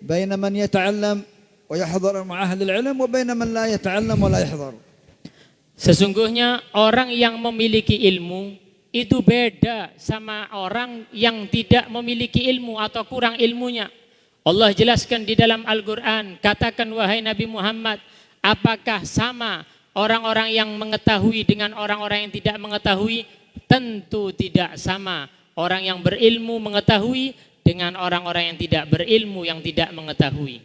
بين من يتعلم ويحضر مع أهل العلم وبين من لا يتعلم ولا يحضر. Sesungguhnya orang yang memiliki ilmu itu beda sama orang yang tidak memiliki ilmu atau kurang ilmunya. Allah jelaskan di dalam Al-Quran, katakan wahai Nabi Muhammad, apakah sama orang-orang yang mengetahui dengan orang-orang yang tidak mengetahui? Tentu tidak sama. Orang yang berilmu mengetahui dengan orang-orang yang tidak berilmu yang tidak mengetahui.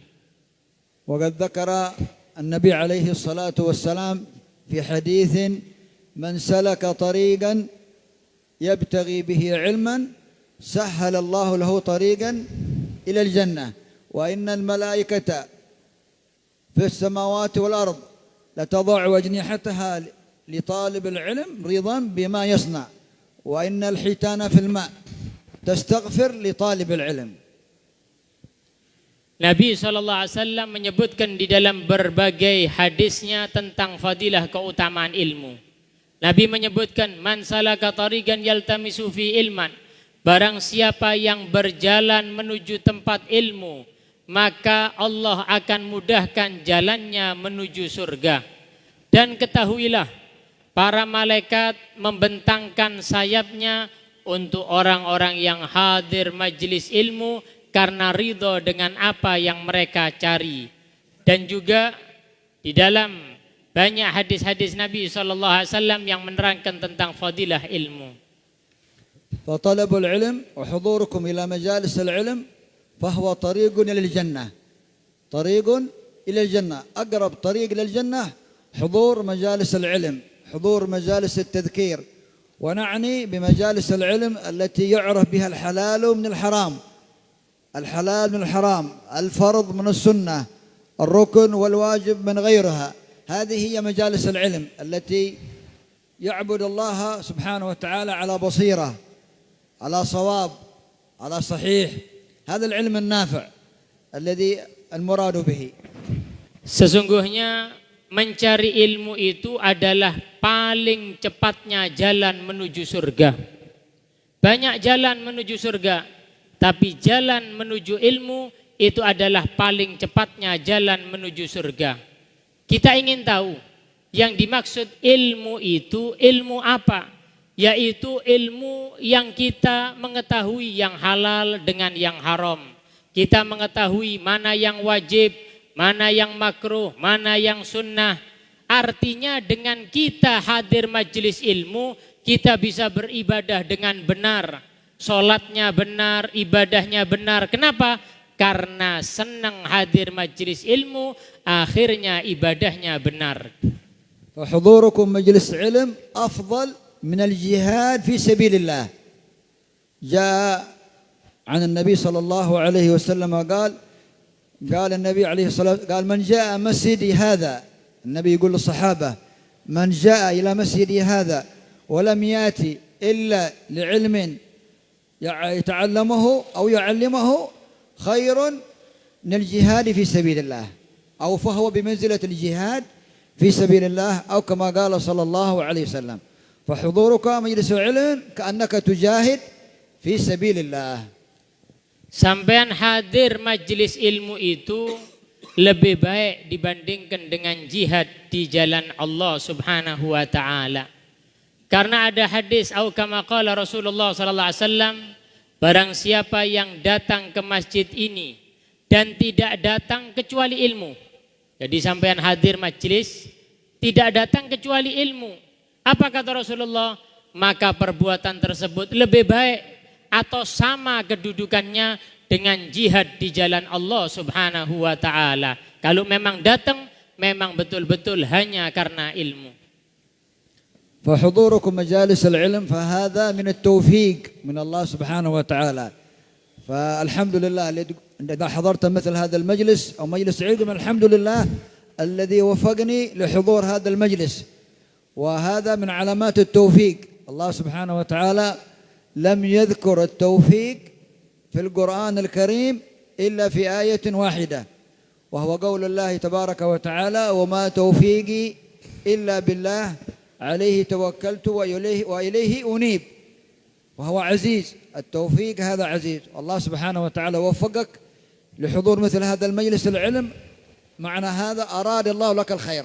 وقد ذكر النبي عليه الصلاة والسلام في حديث من سلك طريقا يبتغي به علما سهل الله له طريقا إلى الجنة وإن الملائكة في السماوات والأرض لتضع أجنحتها لطالب العلم رضا بما يصنع وإن الحيتان في الماء تستغفر لطالب العلم. Nabi SAW menyebutkan di dalam berbagai hadisnya tentang fadilah keutamaan ilmu. Nabi menyebutkan man salaka tariqan yaltamisu fi ilman, barang siapa yang berjalan menuju tempat ilmu, maka Allah akan mudahkan jalannya menuju surga. Dan ketahuilah, para malaikat membentangkan sayapnya untuk orang-orang yang hadir majlis ilmu karena ridho dengan apa yang mereka cari. Dan juga di dalam banyak hadis-hadis Nabi SAW yang menerangkan tentang fadilah ilmu. فطلب العلم وحضوركم إلى مجالس العلم فهو طريق إلى الجنة. طريق إلى الجنة. أقرب طريق إلى الجنة حضور مجالس العلم، حضور مجالس التذكير. ونعني بمجالس العلم التي يعرف بها الحلال من الحرام، الحلال من الحرام، الفرض من السنة، الركن والواجب من غيرها. هذه هي مجالس العلم التي يعبد الله سبحانه وتعالى على بصيرة، على صواب، على صحيح. هذا العلم النافع الذي المراد به. Sesungguhnya mencari ilmu itu adalah paling cepatnya jalan menuju surga. Banyak jalan menuju surga, tapi jalan menuju ilmu itu adalah paling cepatnya jalan menuju surga. Kita ingin tahu yang dimaksud ilmu itu ilmu apa? Yaitu ilmu yang kita mengetahui yang halal dengan yang haram. Kita mengetahui mana yang wajib, mana yang makruh, mana yang sunnah. Artinya dengan kita hadir majelis ilmu, kita bisa beribadah dengan benar. Sholatnya benar, ibadahnya benar. Kenapa? Karena senang hadir majelis ilmu, akhirnya ibadahnya benar. فحضوركم مجلس علم أفضل من الجهاد في سبيل الله. جاء عن النبي صلى الله عليه وسلم قال النبي عليه الصلاة والسلام قال من جاء مسجدي هذا، النبي يقول للصحابة من جاء إلى مسجدي هذا ولم يأتي إلا لعلم يتعلمه أو يعلمه خير من الجهاد في سبيل الله، أو فهو بمنزلة الجهاد في سبيل الله، أو كما قال صلى الله عليه وسلم فحضورك مجلس العلم كأنك تجاهد في سبيل الله. Sampean hadir majelis ilmu itu lebih baik dibandingkan dengan jihad di jalan Allah Subhanahu wa taala. Karena ada hadis au kama qala Rasulullah sallallahu alaihi wasallam, barang siapa yang datang ke masjid ini dan tidak datang kecuali ilmu. Jadi sampean hadir majelis tidak datang kecuali ilmu. Apa kata Rasulullah? Maka perbuatan tersebut lebih baik atau sama kedudukannya dengan jihad di jalan Allah Subhanahu wa taala. Kalau memang datang memang betul-betul hanya karena ilmu. فحضوركم مجالس العلم فهذا من التوفيق من الله سبحانه وتعالى. فالحمد لله إذا حضرت مثل هذا المجلس أو مجلس علم، الحمد لله الذي وفقني لحضور هذا المجلس، وهذا من علامات التوفيق. الله سبحانه وتعالى لم يذكر التوفيق في القرآن الكريم إلا في آية واحدة، وهو قول الله تبارك وتعالى وما توفيقي إلا بالله عليه توكلت وإليه أنيب، وهو عزيز. التوفيق هذا عزيز، الله سبحانه وتعالى وفقك لحضور مثل هذا المجلس العلم. معنى هذا أراد الله لك الخير.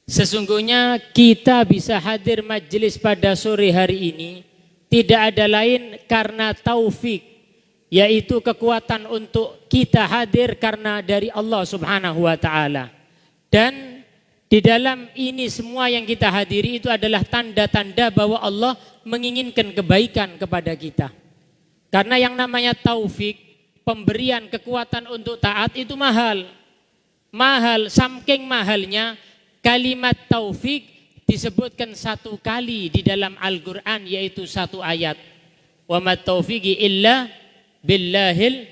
Sesungguhnya kita bisa hadir majelis pada sore hari ini tidak ada lain karena taufik, yaitu kekuatan untuk kita hadir karena dari Allah Subhanahu wa taala. Dan di dalam ini semua yang kita hadiri itu adalah tanda-tanda bahwa Allah menginginkan kebaikan kepada kita. Karena yang namanya taufik, pemberian kekuatan untuk taat itu mahal. Mahal, saking mahalnya kalimat taufik disebutkan satu kali di dalam Al-Quran, yaitu satu ayat. Wa ma taufiqi illa billahil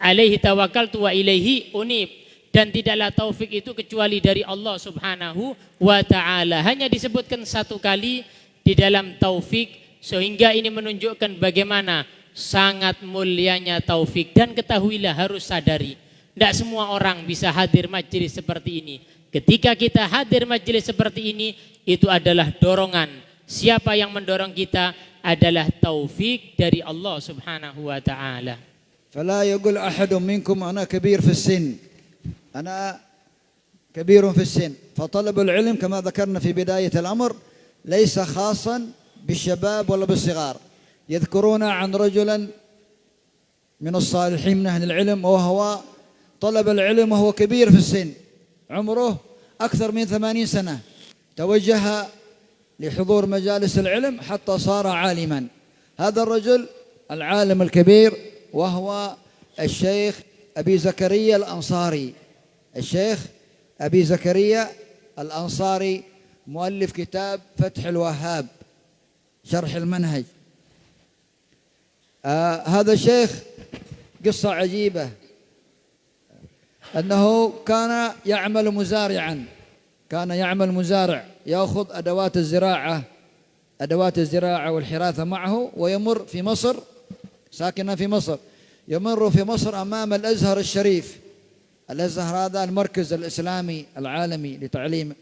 alaihi tawakkaltu wa ilaihi unib. Dan tidaklah taufik itu kecuali dari Allah Subhanahu wa ta'ala. Hanya disebutkan satu kali di dalam taufik, sehingga ini menunjukkan bagaimana sangat mulianya taufik. Dan ketahuilah, harus sadari, tidak semua orang bisa hadir majelis seperti ini. Ketika kita hadir majelis seperti ini, itu adalah dorongan. Siapa yang mendorong kita adalah taufik dari Allah Subhanahu wa ta'ala. فلا يقول أحد منكم أنا كبير في السن، أنا كبير في السن. فطلب العلم كما ذكرنا في بداية الأمر ليس خاصا بالشباب ولا بالصغار. يذكرون عن رجلا من الصالحين من أهل العلم وهو طلب العلم وهو كبير في السن، عمره أكثر من 80 سنة، توجه لحضور مجالس العلم حتى صار عالما. هذا الرجل العالم الكبير وهو الشيخ أبي زكريا الأنصاري. الشيخ أبي زكريا الأنصاري مؤلف كتاب فتح الوهاب شرح المنهج. هذا الشيخ قصة عجيبة، أنه كان يعمل مزارعا، كان يعمل مزارع، يأخذ أدوات الزراعة والحراثة معه، ويمر في مصر، ساكنا في مصر، يمر في مصر أمام الأزهر الشريف. الأزهر هذا المركز الإسلامي العالمي لتعليم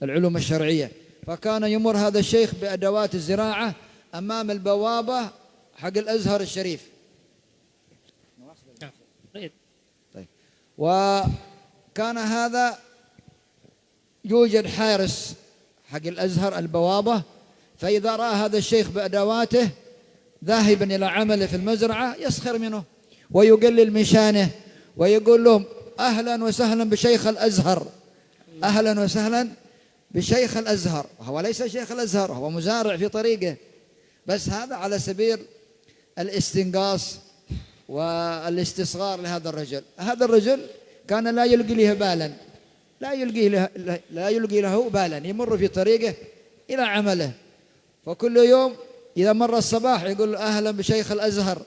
العلوم الشرعية. فكان يمر هذا الشيخ بأدوات الزراعة أمام البوابة حق الأزهر الشريف. طيب. وكان هذا يوجد حارس حق الأزهر البوابة، فإذا رأى هذا الشيخ بأدواته ذاهبا إلى عمله في المزرعة يسخر منه ويقلل من شانه ويقول لهم أهلا وسهلا بشيخ الأزهر، أهلا وسهلا بشيخ الأزهر. وهو ليس شيخ الأزهر، هو مزارع في طريقه، بس هذا على سبيل الاستنقاص والاستصغار لهذا الرجل. هذا الرجل كان لا يلقي له بالا، لا يلقي له بالا، يمر في طريقه إلى عمله. فكل يوم إذا مر الصباح يقول أهلا بشيخ الأزهر.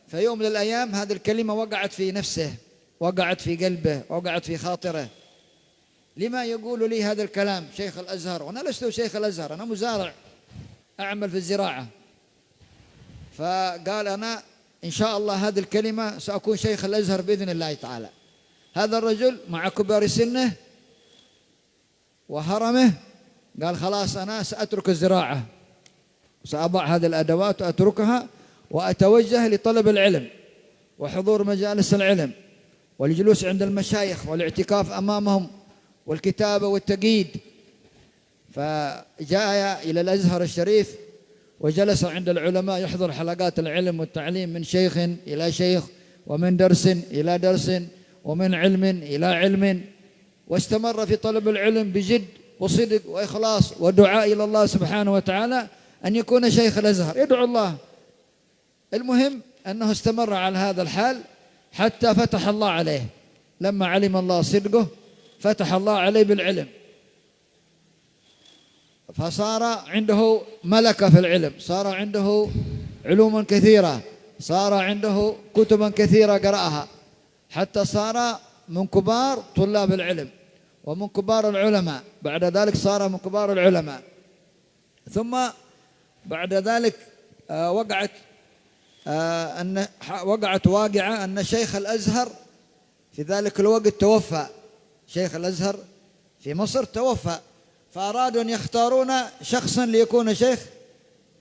فيوم من الأيام هذه الكلمة وقعت في نفسه، وقعت في قلبه، وقعت في خاطره. لما يقول لي هذا الكلام شيخ الأزهر وأنا لست شيخ الأزهر، أنا مزارع أعمل في الزراعة. فقال أنا إن شاء الله هذه الكلمة سأكون شيخ الأزهر بإذن الله تعالى. هذا الرجل مع كبار سنه وهرمه قال خلاص أنا سأترك الزراعة، سأضع هذه الأدوات وأتركها وأتوجه لطلب العلم وحضور مجالس العلم والجلوس عند المشايخ والاعتكاف أمامهم والكتابة والتقييد. فجاء إلى الأزهر الشريف وجلس عند العلماء يحضر حلقات العلم والتعليم من شيخ إلى شيخ، ومن درس إلى درس، ومن علم إلى علم، واستمر في طلب العلم بجد وصدق وإخلاص ودعاء إلى الله سبحانه وتعالى أن يكون شيخ الأزهر، يدعو الله. المهم أنه استمر على هذا الحال حتى فتح الله عليه. لما علم الله صدقه فتح الله عليه بالعلم، فصار عنده ملكة في العلم، صار عنده علوم كثيرة، صار عنده كتبا كثيرة قرأها، حتى صار من كبار طلاب العلم ومن كبار العلماء. بعد ذلك صار من كبار العلماء. ثم بعد ذلك وقعت واقعة أن شيخ الأزهر في ذلك الوقت توفى. شيخ الأزهر في مصر توفى، فأرادوا أن يختارون شخصا ليكون شيخ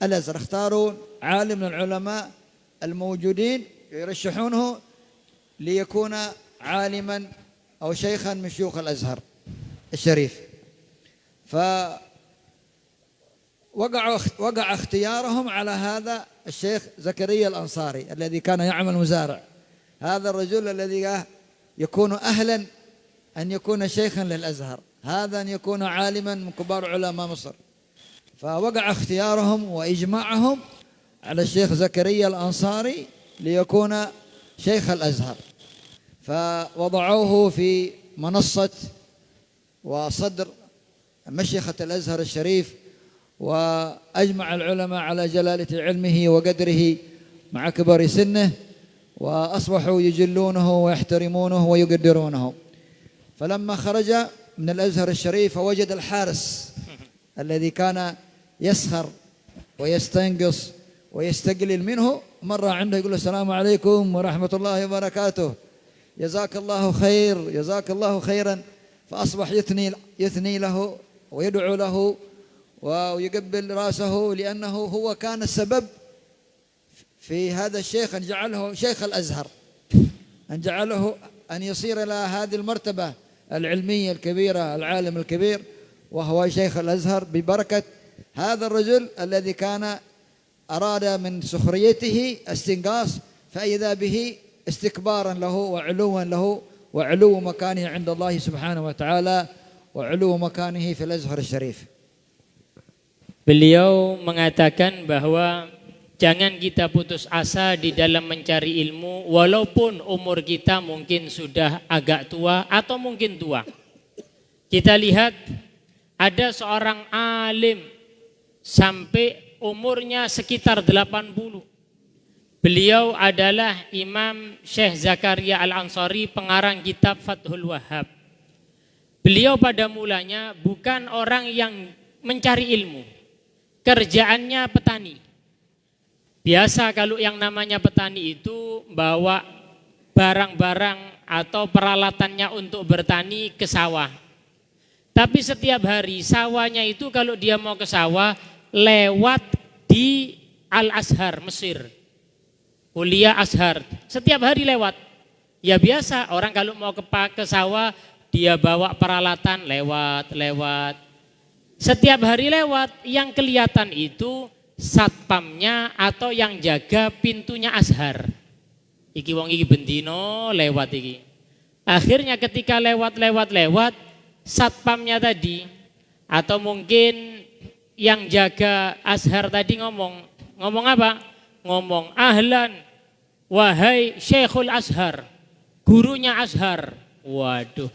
الأزهر، اختاروا عالم من العلماء الموجودين يرشحونه ليكون عالما أو شيخا من شيوخ الأزهر الشريف. وقع اختيارهم على هذا الشيخ زكريا الأنصاري الذي كان يعمل مزارع. هذا الرجل الذي يكون أهلا أن يكون شيخا للأزهر، هذا أن يكون عالما من كبار علماء مصر. فوقع اختيارهم وإجماعهم على الشيخ زكريا الأنصاري ليكون شيخ الأزهر، فوضعوه في منصة وصدر مشيخة الأزهر الشريف، وأجمع العلماء على جلالة علمه وقدره مع كبر سنه، وأصبحوا يجلونه ويحترمونه ويقدرونه. فلما خرج من الأزهر الشريف ووجد الحارس الذي كان يسخر ويستنقص ويستقلل منه، مر عنده يقول له السلام عليكم ورحمة الله وبركاته، جزاك الله خير، جزاك الله خيرا. فأصبح يثني له ويدعو له ويقبل رأسه، لأنه هو كان السبب في هذا الشيخ أن جعله شيخ الأزهر، أن جعله أن يصير إلى هذه المرتبة العلمية الكبيرة، العالم الكبير، وهو شيخ الأزهر ببركة هذا الرجل الذي كان أراد من سخريته استنقاص، فإذا به استكبارا له وعلوا له وعلو مكانه عند الله سبحانه وتعالى وعلو مكانه في الأزهر الشريف. Beliau mengatakan bahwa jangan kita putus asa di dalam mencari ilmu, walaupun umur kita mungkin sudah agak tua atau mungkin tua. Kita lihat ada seorang alim sampai umurnya sekitar 80. Beliau adalah Imam Syekh Zakaria Al-Ansari, pengarang kitab Fathul Wahhab. Beliau pada mulanya bukan orang yang mencari ilmu, kerjaannya petani. Biasa kalau yang namanya petani itu bawa barang-barang atau peralatannya untuk bertani ke sawah. Tapi setiap hari sawahnya itu kalau dia mau ke sawah lewat di Al-Azhar Mesir, kuliah Azhar, setiap hari lewat. Ya biasa orang kalau mau ke sawah dia bawa peralatan lewat. Setiap hari lewat, yang kelihatan itu satpamnya atau yang jaga pintunya Azhar. Iki wong iki bendino lewat iki. Akhirnya ketika lewat, satpamnya tadi atau mungkin yang jaga Azhar tadi ngomong apa? Ngomong ahlan wahai Syekhul Azhar, gurunya Azhar. Waduh,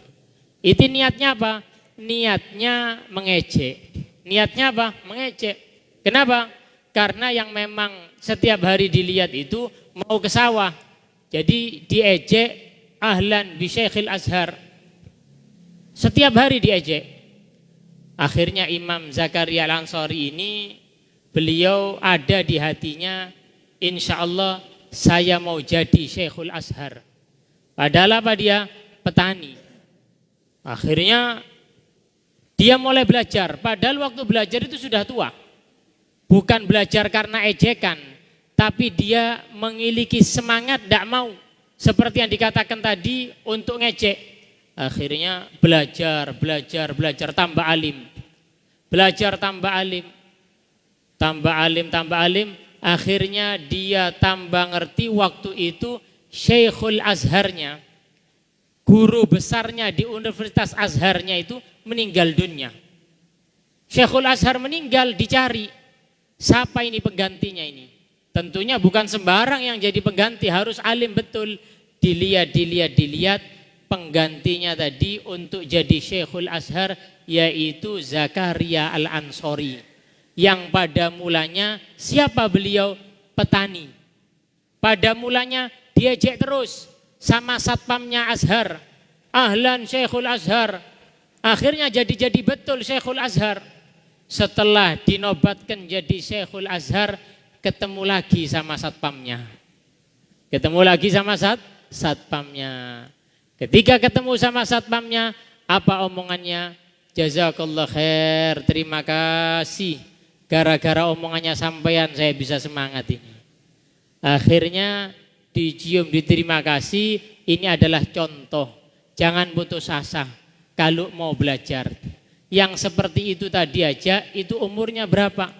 itu niatnya apa? Niatnya mengejek. Niatnya apa? Mengejek. Kenapa? Karena yang memang setiap hari dilihat itu mau ke sawah. Jadi diejek ahlan bi Syekhil Azhar. Setiap hari diejek. Akhirnya Imam Zakaria Al-Ansari ini, beliau ada di hatinya, insya Allah saya mau jadi Syekhul Azhar. Padahal apa dia? Petani. Akhirnya dia mulai belajar, padahal waktu belajar itu sudah tua. Bukan belajar karena ejekan, tapi dia memiliki semangat tidak mau. Seperti yang dikatakan tadi untuk ngejek. Akhirnya belajar, tambah alim. Belajar tambah alim. Akhirnya dia tambah ngerti waktu itu Syekhul Azharnya, guru besarnya di Universitas Azharnya itu meninggal dunia. Syekhul Azhar meninggal, dicari siapa ini penggantinya ini. Tentunya bukan sembarang yang jadi pengganti, harus alim betul. Dilihat penggantinya tadi untuk jadi Syekhul Azhar yaitu Zakaria Al-Ansari, yang pada mulanya siapa beliau? Petani. Pada mulanya diejek terus sama satpamnya Azhar, ahlan Syekhul Azhar. Akhirnya jadi betul Syekhul Azhar. Setelah dinobatkan jadi Syekhul Azhar, ketemu lagi sama satpamnya. Satpamnya. Ketika ketemu sama satpamnya, apa omongannya? Jazakallah khair, terima kasih. Gara-gara omongannya sampean saya bisa semangat ini. Akhirnya dicium, diterima kasih. Ini adalah contoh. Jangan putus asa kalau mau belajar. Yang seperti itu tadi aja, itu umurnya berapa?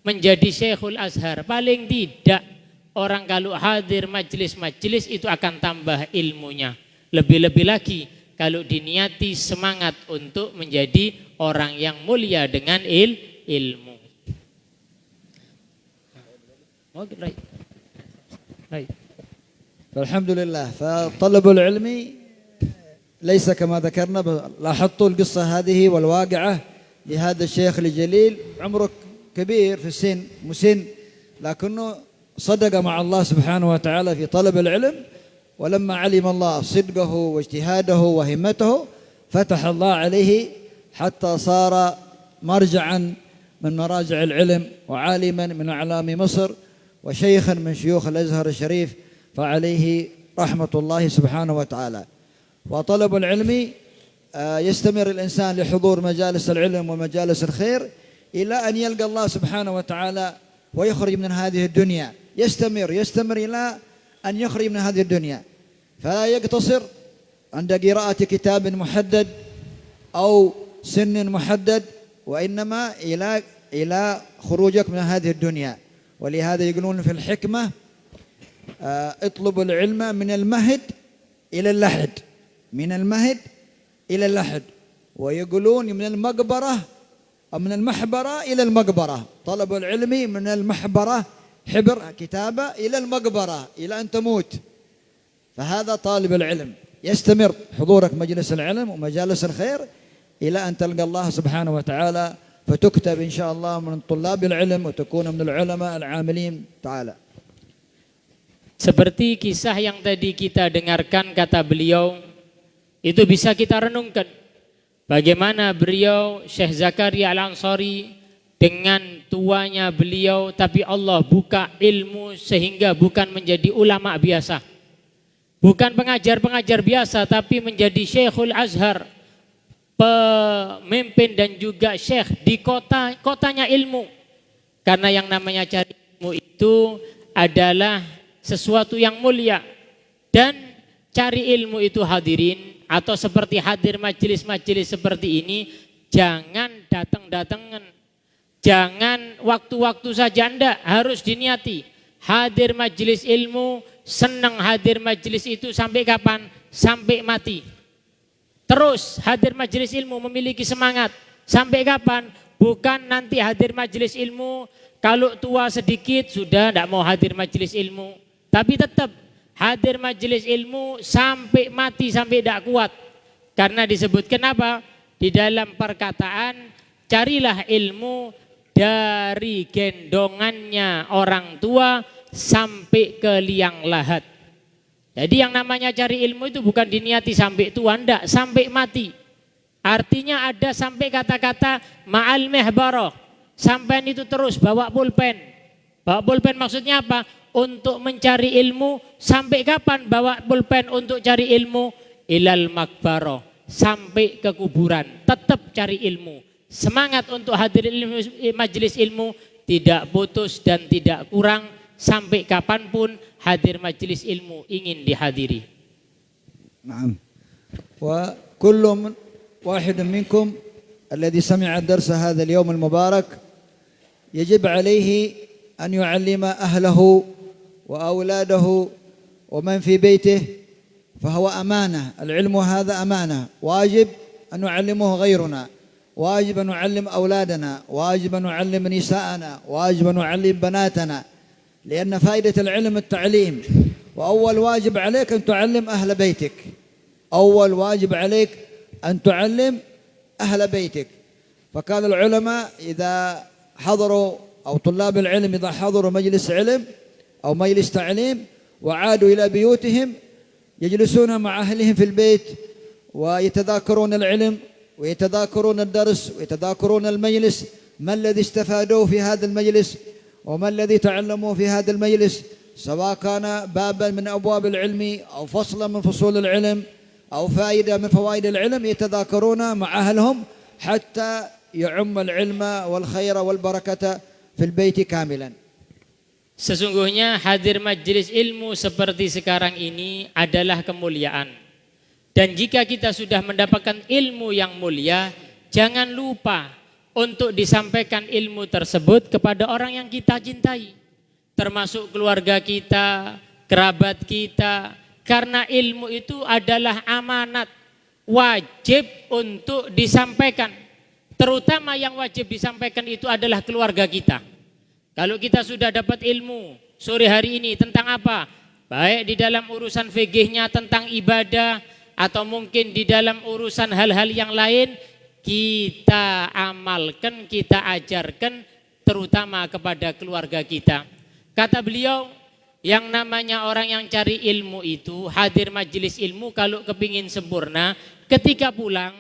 Menjadi Syekhul Azhar. Paling tidak orang kalau hadir majelis-majelis itu akan tambah ilmunya. Lebih-lebih lagi kalau diniati semangat untuk menjadi orang yang mulia dengan ilmu. Okay, right. فالحمد لله. فطلب العلم ليس كما ذكرنا. لاحظتوا القصة هذه والواقعة لهذا الشيخ الجليل، عمره كبير في السن، مسن، لكنه صدق مع الله سبحانه وتعالى في طلب العلم، ولما علم الله صدقه واجتهاده وهمته فتح الله عليه حتى صار مرجعا من مراجع العلم، وعالما من أعلام مصر، وشيخا من شيوخ الأزهر الشريف، فعليه رحمة الله سبحانه وتعالى. وطلب العلم يستمر الإنسان لحضور مجالس العلم ومجالس الخير إلى أن يلقى الله سبحانه وتعالى ويخرج من هذه الدنيا. يستمر إلى أن يخرج من هذه الدنيا، فلا يقتصر عند قراءة كتاب محدد أو سن محدد، وإنما إلى خروجك من هذه الدنيا. ولهذا يقولون في الحكمة اطلبوا العلم من المهد إلى اللحد، من المهد إلى اللحد، ويقولون من المقبرة أو من المحبرة إلى المقبرة. طلب العلم من المحبرة حبر كتابة إلى المقبرة إلى أن تموت. فهذا طالب العلم، يستمر حضورك مجلس العلم ومجالس الخير إلى أن تلقى الله سبحانه وتعالى، فتكتب إن شاء الله من طلاب العلم وتكون من العلماء العاملين تعالى. Seperti kisah yang tadi kita dengarkan, kata beliau, itu bisa kita renungkan. Bagaimana beliau Syekh Zakaria Al-Ansari dengan tuanya beliau, tapi Allah buka ilmu sehingga bukan menjadi ulama biasa, bukan pengajar-pengajar biasa, tapi menjadi Syekhul Azhar, pemimpin dan juga syekh di kotanya ilmu. Karena yang namanya cari ilmu itu adalah sesuatu yang mulia. Dan cari ilmu itu hadirin, atau seperti hadir majelis-majelis seperti ini, jangan datang-datangan, jangan waktu-waktu saja, enggak, harus diniati. Hadir majelis ilmu, senang hadir majelis itu sampai kapan? Sampai mati. Terus hadir majelis ilmu memiliki semangat sampai kapan? Bukan nanti hadir majelis ilmu kalau tua sedikit sudah tidak mau hadir majelis ilmu, tapi tetap hadir majelis ilmu sampai mati, sampai tidak kuat. Karena disebutkan apa? Di dalam perkataan, carilah ilmu dari gendongannya orang tua sampai ke liang lahat. Jadi yang namanya cari ilmu itu bukan diniati sampai tua, enggak, sampai mati. Artinya ada sampai kata-kata ma'al mihbarah. Sampean itu terus bawa pulpen. Bawa pulpen maksudnya apa? Untuk mencari ilmu. Sampai kapan bawa pulpen untuk cari ilmu? Ilal makbarah, sampai ke kuburan. Tetap cari ilmu. Semangat untuk hadir ilmu, majelis ilmu tidak putus dan tidak kurang. Sampai kapanpun hadir majelis ilmu ingin dihadiri. نعم. وكل واحد منكم الذي سمع الدرس هذا اليوم المبارك يجب عليه أن يعلم أهله وأولاده ومن في بيته، فهو أمانة. العلم هذا أمانة، واجب أن نعلمه غيرنا، واجب أن نعلم أولادنا، واجب أن نعلم نساءنا، واجب أن نعلم بناتنا، لأن فائدة العلم التعليم. وأول واجب عليك أن تعلم أهل بيتك، أول واجب عليك أن تعلم أهل بيتك. فكان العلماء إذا حضروا، أو طلاب العلم إذا حضروا مجلس علم أو مجلس تعليم وعادوا إلى بيوتهم يجلسون مع أهلهم في البيت ويتذاكرون العلم ويتذاكرون الدرس ويتذاكرون المجلس، ما الذي استفادوه في هذا المجلس وما الذي تعلموه في هذا المجلس، سواء كان بابا من أبواب العلم أو فصلا من فصول العلم أو فائدة من فوائد العلم، يتذاكرون مع أهلهم حتى يعم العلم والخير والبركة في البيت كاملا. Sesungguhnya hadir majelis ilmu seperti sekarang ini adalah kemuliaan. Dan jika kita sudah mendapatkan ilmu yang mulia, jangan lupa untuk disampaikan ilmu tersebut kepada orang yang kita cintai, termasuk keluarga kita, kerabat kita, karena ilmu itu adalah amanat, wajib untuk disampaikan. Terutama yang wajib disampaikan itu adalah keluarga kita. Kalau kita sudah dapat ilmu sore hari ini tentang apa? Baik di dalam urusan fikihnya tentang ibadah atau mungkin di dalam urusan hal-hal yang lain, kita amalkan, kita ajarkan terutama kepada keluarga kita. Kata beliau, yang namanya orang yang cari ilmu itu hadir majelis ilmu kalau kepingin sempurna, ketika pulang,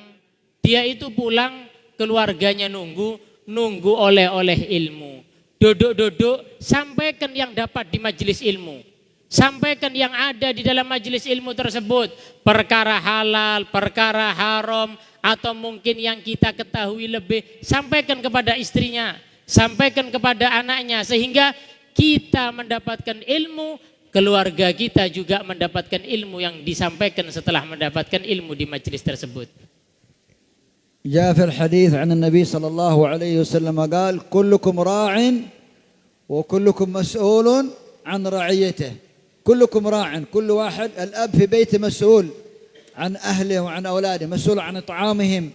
dia itu pulang keluarganya nunggu oleh-oleh ilmu. Duduk-duduk, sampaikan yang dapat di majelis ilmu. Sampaikan yang ada di dalam majelis ilmu tersebut. Perkara halal, perkara haram, atau mungkin yang kita ketahui lebih. Sampaikan kepada istrinya, sampaikan kepada anaknya. Sehingga kita mendapatkan ilmu, keluarga kita juga mendapatkan ilmu yang disampaikan setelah mendapatkan ilmu di majelis tersebut. جاء في الحديث عن النبي صلى الله عليه وسلم قال كلكم راع وكلكم مسؤول عن رعيته. كلكم راع، كل واحد، الأب في بيته مسؤول عن أهله وعن أولاده، مسؤول عن طعامهم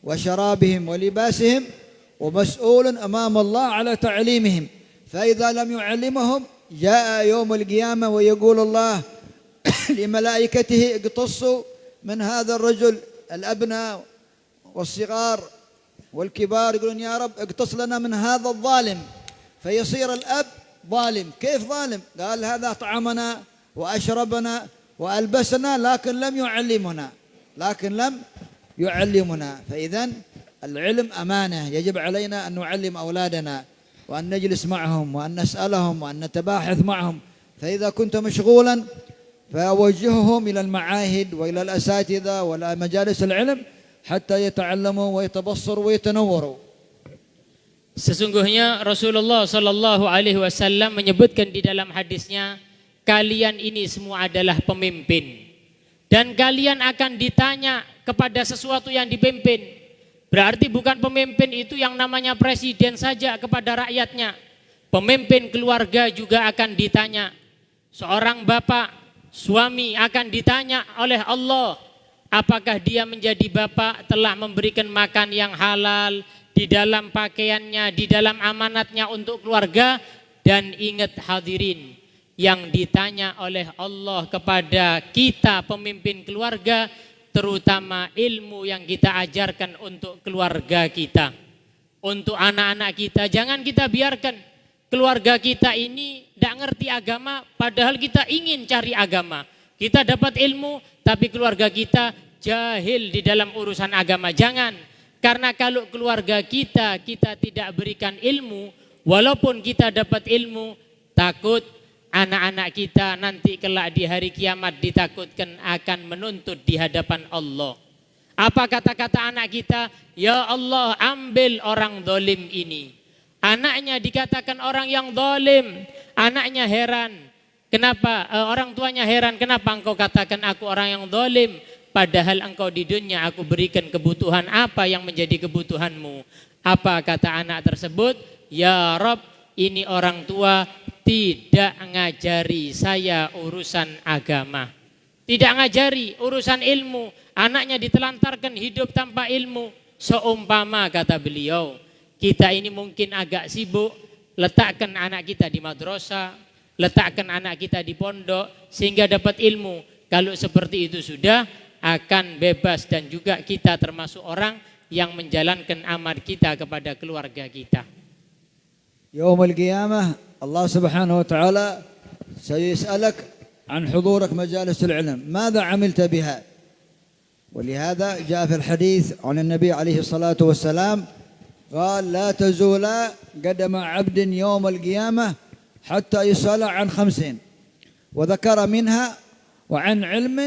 وشرابهم ولباسهم، ومسؤول أمام الله على تعليمهم. فإذا لم يعلمهم جاء يوم القيامة ويقول الله لملائكته اقتصوا من هذا الرجل، الأبناء والصغار والكبار يقولون يا رب اقتص لنا من هذا الظالم، فيصير الأب ظالم. كيف ظالم؟ قال هذا طعمنا وأشربنا وألبسنا لكن لم يعلمنا. فإذا العلم أمانة، يجب علينا أن نعلم أولادنا وأن نجلس معهم وأن نسألهم وأن نتباحث معهم. فإذا كنت مشغولا فأوجههم إلى المعاهد وإلى الأساتذة وإلى مجالس العلم حتى يتعلموا ويتبصروا ويتنوروا. Sesungguhnya Rasulullah Shallallahu Alaihi Wasallam menyebutkan di dalam hadisnya, kalian ini semua adalah pemimpin dan kalian akan ditanya kepada sesuatu yang dipimpin. Berarti bukan pemimpin itu yang namanya presiden saja kepada rakyatnya. Pemimpin keluarga juga akan ditanya. Seorang bapak, suami akan ditanya oleh Allah, apakah dia menjadi bapak telah memberikan makan yang halal di dalam pakaiannya, di dalam amanatnya untuk keluarga. Dan ingat hadirin, yang ditanya oleh Allah kepada kita pemimpin keluarga, terutama ilmu yang kita ajarkan untuk keluarga kita, untuk anak-anak kita. Jangan kita biarkan keluarga kita ini tidak ngerti agama, padahal kita ingin cari agama. Kita dapat ilmu, tapi keluarga kita jahil di dalam urusan agama. Jangan, karena kalau keluarga kita tidak berikan ilmu, walaupun kita dapat ilmu, takut anak-anak kita nanti kelak di hari kiamat ditakutkan akan menuntut di hadapan Allah. Apa kata-kata anak kita? Ya Allah, ambil orang zalim ini. Anaknya dikatakan orang yang zalim, anaknya heran. Kenapa? Orang tuanya heran, kenapa engkau katakan aku orang yang zalim? Padahal engkau di dunia aku berikan kebutuhan. Apa yang menjadi kebutuhanmu? Apa kata anak tersebut? Ya Rabb, ini orang tua tidak ngajari saya urusan agama, tidak ngajari urusan ilmu. Anaknya ditelantarkan hidup tanpa ilmu. Seumpama, kata beliau, kita ini mungkin agak sibuk, letakkan anak kita di madrasah, letakkan anak kita di pondok sehingga dapat ilmu. Kalau seperti itu sudah akan bebas, dan juga kita termasuk orang yang menjalankan amal kita kepada keluarga kita. يوم القيامة الله سبحانه وتعالى سيسألك عن حضورك مجالس العلم، ماذا عملت بها؟ ولهذا جاء في الحديث عن النبي عليه الصلاة والسلام قال لا تزول قدم عبد يوم القيامة حتى يسأل عن 5، وذكر منها وعن علم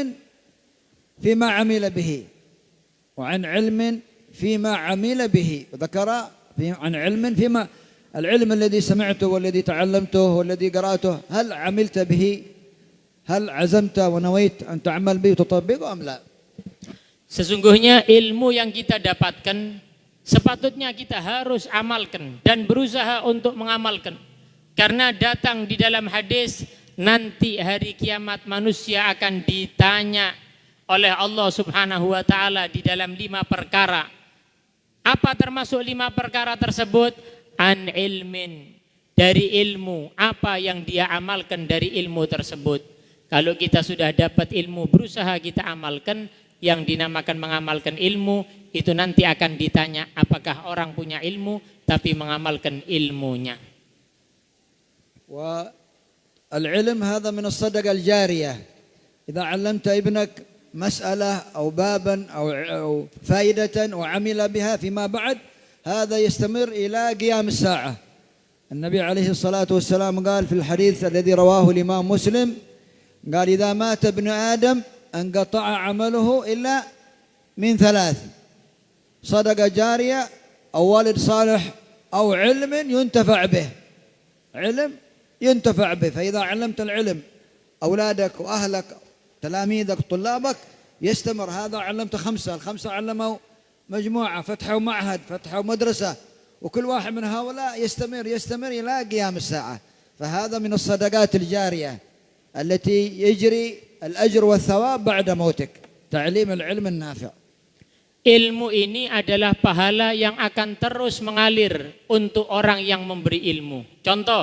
فيما عمل به، وعن علم فيما عمل به. ذكر عن علم فيما العلم الذي سمعته والذي تعلمته والذي قرأته، هل عملت به؟ هل عزمت ونويت أن تعمل به وتطبقه أم لا؟ Sesungguhnya ilmu yang kita dapatkan sepatutnya kita harus amalkan dan berusaha untuk mengamalkan. Karena datang di dalam hadis, nanti hari kiamat manusia akan ditanya oleh Allah Subhanahu wa taala di dalam 5 perkara. Apa termasuk 5 perkara tersebut? An ilmin, dari ilmu, apa yang dia amalkan dari ilmu tersebut. Kalau kita sudah dapat ilmu, berusaha kita amalkan, yang dinamakan mengamalkan ilmu, itu nanti akan ditanya apakah orang punya ilmu tapi mengamalkan ilmunya. والعلم هذا من الصدقة الجارية. إذا علمت ابنك مسألة أو بابا أو فائدة وعمل بها فيما بعد، هذا يستمر إلى قيام الساعة. النبي عليه الصلاة والسلام قال في الحديث الذي رواه الإمام مسلم، قال إذا مات ابن آدم انقطع عمله إلا من 3: صدقة جارية أو والد صالح أو علم ينتفع به. علم ينتفع به. فإذا علمت العلم أولادك وأهلك تلاميذك طلابك يستمر. هذا علمت 5، ال5 علموا مجموعة، فتحوا معهد، فتحوا مدرسة، وكل واحد من هؤلاء يستمر إلى قيام الساعة. فهذا من الصدقات الجارية التي يجري الأجر والثواب بعد موتك. تعليم العلم النافع. Ilmu ini adalah pahala yang akan terus mengalir untuk orang yang memberi ilmu. Contoh,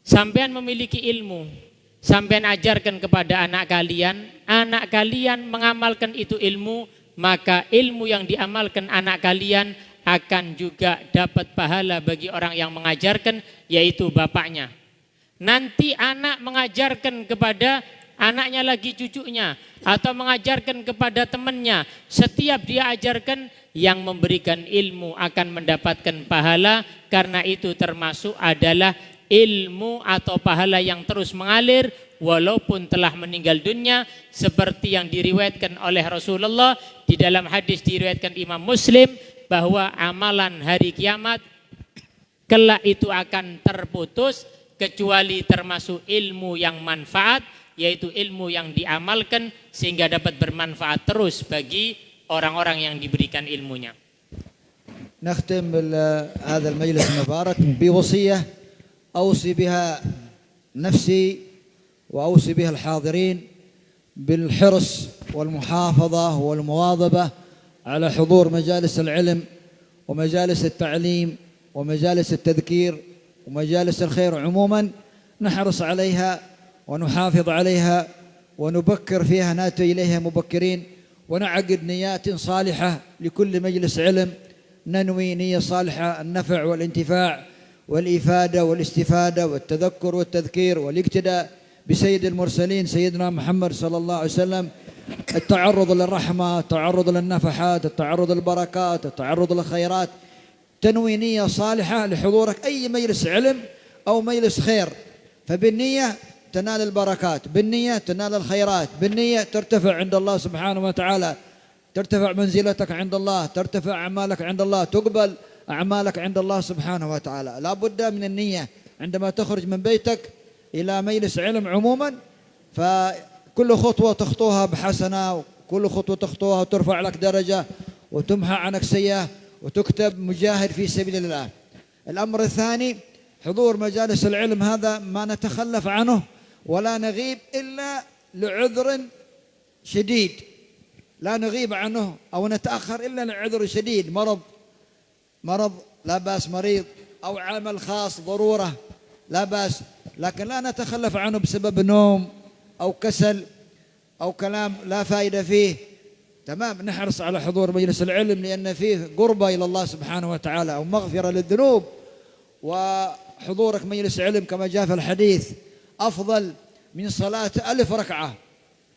sampean memiliki ilmu, sampean ajarkan kepada anak kalian mengamalkan itu ilmu, maka ilmu yang diamalkan anak kalian akan juga dapat pahala bagi orang yang mengajarkan, yaitu bapaknya. Nanti anak mengajarkan kepada anaknya lagi, cucunya, atau mengajarkan kepada temannya. Setiap dia ajarkan, yang memberikan ilmu akan mendapatkan pahala, karena itu termasuk adalah ilmu atau pahala yang terus mengalir walaupun telah meninggal dunia, seperti yang diriwayatkan oleh Rasulullah di dalam hadis diriwayatkan Imam Muslim, bahwa amalan hari kiamat kelak itu akan terputus kecuali termasuk ilmu yang manfaat, yaitu ilmu yang diamalkan sehingga dapat bermanfaat terus bagi orang-orang yang diberikan ilmunya. نختم هذا المجلس المبارك بوصية أوصي بها نفسي وأوصي بها الحاضرين بالحرص والمحافظة والمواظبة على حضور مجالس العلم ومجالس التعليم ومجالس التذكير ومجالس الخير عموما. نحرص عليها ونحافظ عليها ونبكر فيها، ناتي إليها مبكرين، ونعقد نيات صالحة لكل مجلس علم، ننوي نية صالحة النفع والانتفاع والإفادة والاستفادة والتذكر والتذكير والاقتداء بسيد المرسلين سيدنا محمد صلى الله عليه وسلم، التعرض للرحمة، التعرض للنفحات، التعرض للبركات، التعرض للخيرات. تنوي نية صالحة لحضورك أي مجلس علم أو مجلس خير، فبالنية تنال البركات، بالنية تنال الخيرات، بالنية ترتفع عند الله سبحانه وتعالى، ترتفع منزلتك عند الله، ترتفع أعمالك عند الله، تقبل أعمالك عند الله سبحانه وتعالى. لا بد من النية عندما تخرج من بيتك إلى مجلس علم عموما، فكل خطوة تخطوها بحسنة، وكل خطوة تخطوها وترفع لك درجة وتمحى عنك سيئة وتكتب مجاهد في سبيل الله. الأمر الثاني حضور مجالس العلم، هذا ما نتخلف عنه ولا نغيب إلا لعذر شديد، لا نغيب عنه أو نتأخر إلا لعذر شديد، مرض لا بأس، مريض أو عمل خاص ضرورة لا بأس، لكن لا نتخلف عنه بسبب نوم أو كسل أو كلام لا فائدة فيه. تمام، نحرص على حضور مجلس العلم لأن فيه قربة إلى الله سبحانه وتعالى أو مغفرة للذنوب. وحضورك مجلس علم كما جاء في الحديث أفضل من صلاة 1000 ركعة.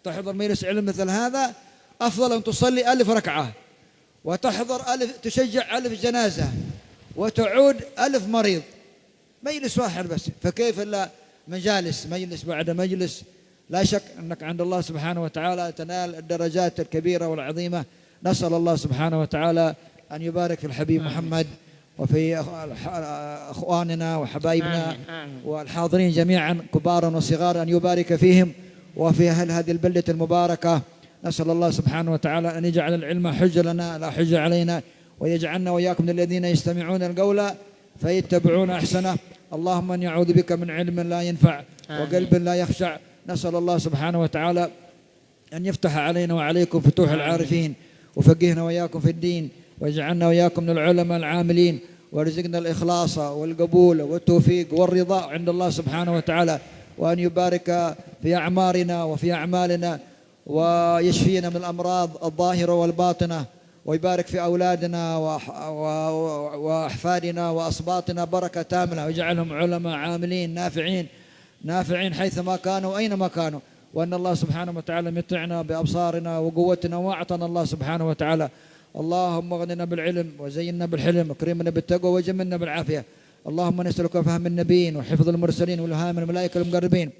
تحضر مجلس علم مثل هذا أفضل أن تصلي 1000 ركعة، وتحضر تشجع 1000 جنازة، وتعود 1000 مريض، مجلس واحد بس. فكيف لا مجلس بعد مجلس؟ لا شك أنك عند الله سبحانه وتعالى تنال الدرجات الكبيرة والعظيمة. نسأل الله سبحانه وتعالى أن يبارك في الحبيب محمد وفي أخواننا وحبايبنا والحاضرين جميعا كبارا وصغارا، أن يبارك فيهم وفي أهل هذه البلدة المباركة. نسأل الله سبحانه وتعالى أن يجعل العلم حجة لنا لا حجة علينا، ويجعلنا وإياكم من الذين يستمعون القول فيتبعون أحسنه. اللهم أن يعوذ بك من علم لا ينفع وقلب لا يخشع. نسأل الله سبحانه وتعالى أن يفتح علينا وعليكم فتوح العارفين، وفقهنا وإياكم في الدين، ويجعلنا وإياكم من العلماء العاملين، وارزقنا الإخلاص والقبول والتوفيق والرضا عند الله سبحانه وتعالى، وأن يبارك في أعمارنا وفي أعمالنا، ويشفينا من الأمراض الظاهرة والباطنة، ويبارك في أولادنا وأحفادنا وأصباطنا بركة تامة، ويجعلهم علماء عاملين نافعين حيثما كانوا أينما كانوا. وأن الله سبحانه وتعالى متعنا بأبصارنا وقوتنا وأعطنا الله سبحانه وتعالى. اللهم اغننا بالعلم وزينا بالحلم وكرمنا بالتقوى وجملنا بالعافية. اللهم نسألك فهم النبيين وحفظ المرسلين والهام الملائكة المقربين.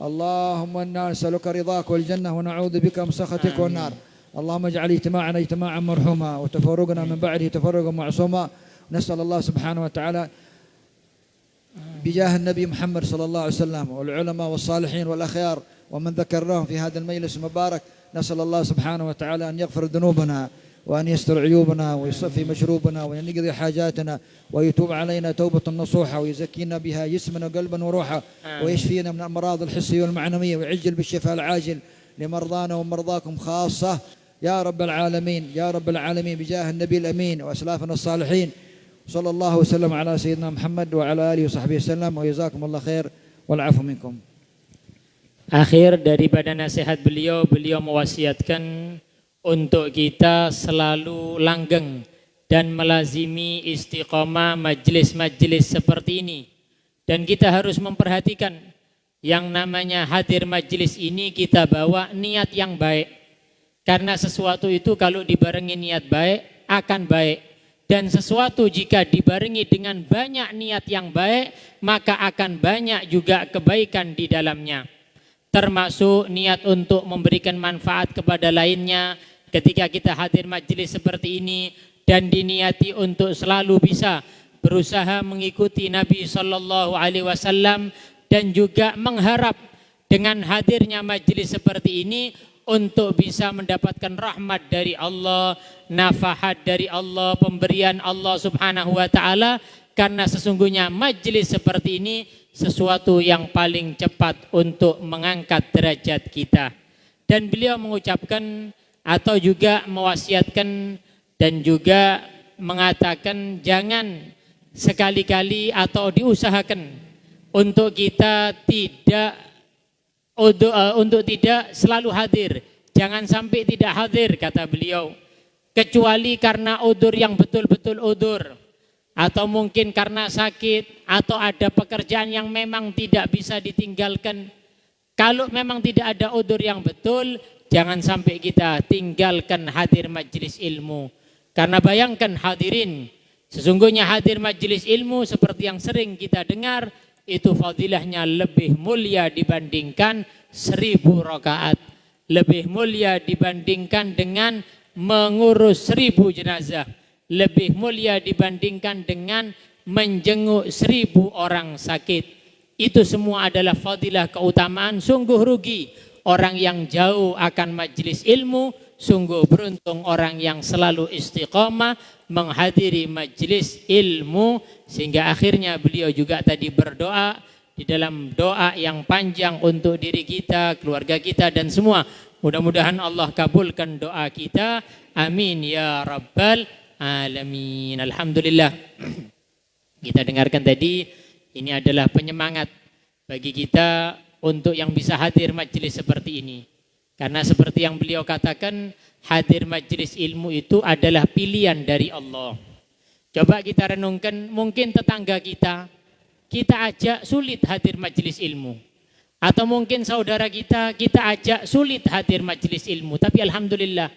اللهم إنا نسألك رضاك والجنة ونعوذ بك من سخطك والنار. اللهم اجعل اجتماعنا اجتماعا مرحوما وتفرقنا من بعده تفرقا معصوما. نسأل الله سبحانه وتعالى بجاه النبي محمد صلى الله عليه وسلم والعلماء والصالحين والأخيار ومن ذكرناهم في هذا المجلس المبارك، نسأل الله سبحانه وتعالى أن يغفر ذنوبنا وأن يستر عيوبنا ويصفي مشروبنا وأن يقضي حاجاتنا ويتوب علينا توبة نصوحة ويزكينا بها جسمنا وقلبا وروحا ويشفينا من الأمراض الحسية والمعنوية ويعجل بالشفاء العاجل لمرضانا ومرضاكم خاصة يا رب العالمين يا رب العالمين، بجاه النبي الأمين وأسلافنا الصالحين. صلى الله وسلم على سيدنا محمد وعلى آله وصحبه وسلم، وجزاكم الله خير والعفو منكم. Akhir daripada nasihat beliau mewasiatkan untuk kita selalu langgeng dan melazimi istiqomah majlis-majlis seperti ini. Dan kita harus memperhatikan yang namanya hadir majlis ini kita bawa niat yang baik. Karena sesuatu itu kalau dibarengi niat baik akan baik. Dan sesuatu jika dibarengi dengan banyak niat yang baik maka akan banyak juga kebaikan di dalamnya. Termasuk niat untuk memberikan manfaat kepada lainnya ketika kita hadir majelis seperti ini, dan diniati untuk selalu bisa berusaha mengikuti Nabi Sallallahu Alaihi Wasallam, dan juga mengharap dengan hadirnya majelis seperti ini untuk bisa mendapatkan rahmat dari Allah, nafahat dari Allah, pemberian Allah Subhanahu wa taala, karena sesungguhnya majelis seperti ini sesuatu yang paling cepat untuk mengangkat derajat kita. Dan beliau mengucapkan atau juga mewasiatkan dan juga mengatakan jangan sekali-kali atau diusahakan untuk kita tidak selalu hadir. Jangan sampai tidak hadir, kata beliau, kecuali karena udzur yang betul-betul udzur, atau mungkin karena sakit, atau ada pekerjaan yang memang tidak bisa ditinggalkan. Kalau memang tidak ada udzur yang betul, jangan sampai kita tinggalkan hadir majelis ilmu. Karena bayangkan hadirin, sesungguhnya hadir majelis ilmu seperti yang sering kita dengar, itu fadilahnya lebih mulia dibandingkan 1000 rakaat, lebih mulia dibandingkan dengan mengurus 1000 jenazah, lebih mulia dibandingkan dengan menjenguk 1000 orang sakit. Itu semua adalah fadilah keutamaan. Sungguh rugi orang yang jauh akan majelis ilmu, sungguh beruntung orang yang selalu istiqamah menghadiri majelis ilmu. Sehingga akhirnya beliau juga tadi berdoa di dalam doa yang panjang untuk diri kita, keluarga kita dan semua. Mudah-mudahan Allah kabulkan doa kita. Amin ya rabbal alamin. Alhamdulillah. Kita dengarkan tadi, ini adalah penyemangat bagi kita untuk yang bisa hadir majelis seperti ini. Karena seperti yang beliau katakan, hadir majelis ilmu itu adalah pilihan dari Allah. Coba kita renungkan, mungkin tetangga kita ajak sulit hadir majelis ilmu. Atau mungkin saudara kita ajak sulit hadir majelis ilmu. Tapi alhamdulillah,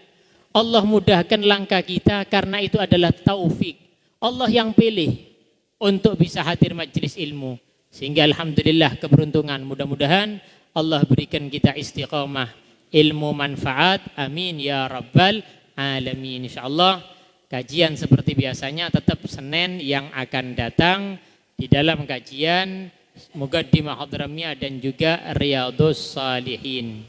Allah mudahkan langkah kita karena itu adalah taufik. Allah yang pilih untuk bisa hadir majelis ilmu. Sehingga alhamdulillah keberuntungan. Mudah-mudahan Allah berikan kita istiqamah, ilmu manfaat. Amin ya rabbal alamin. Insyaallah kajian seperti biasanya tetap Senin yang akan datang di dalam kajian Muqaddimah Hadramiyah dan juga Riyadhus Shalihin.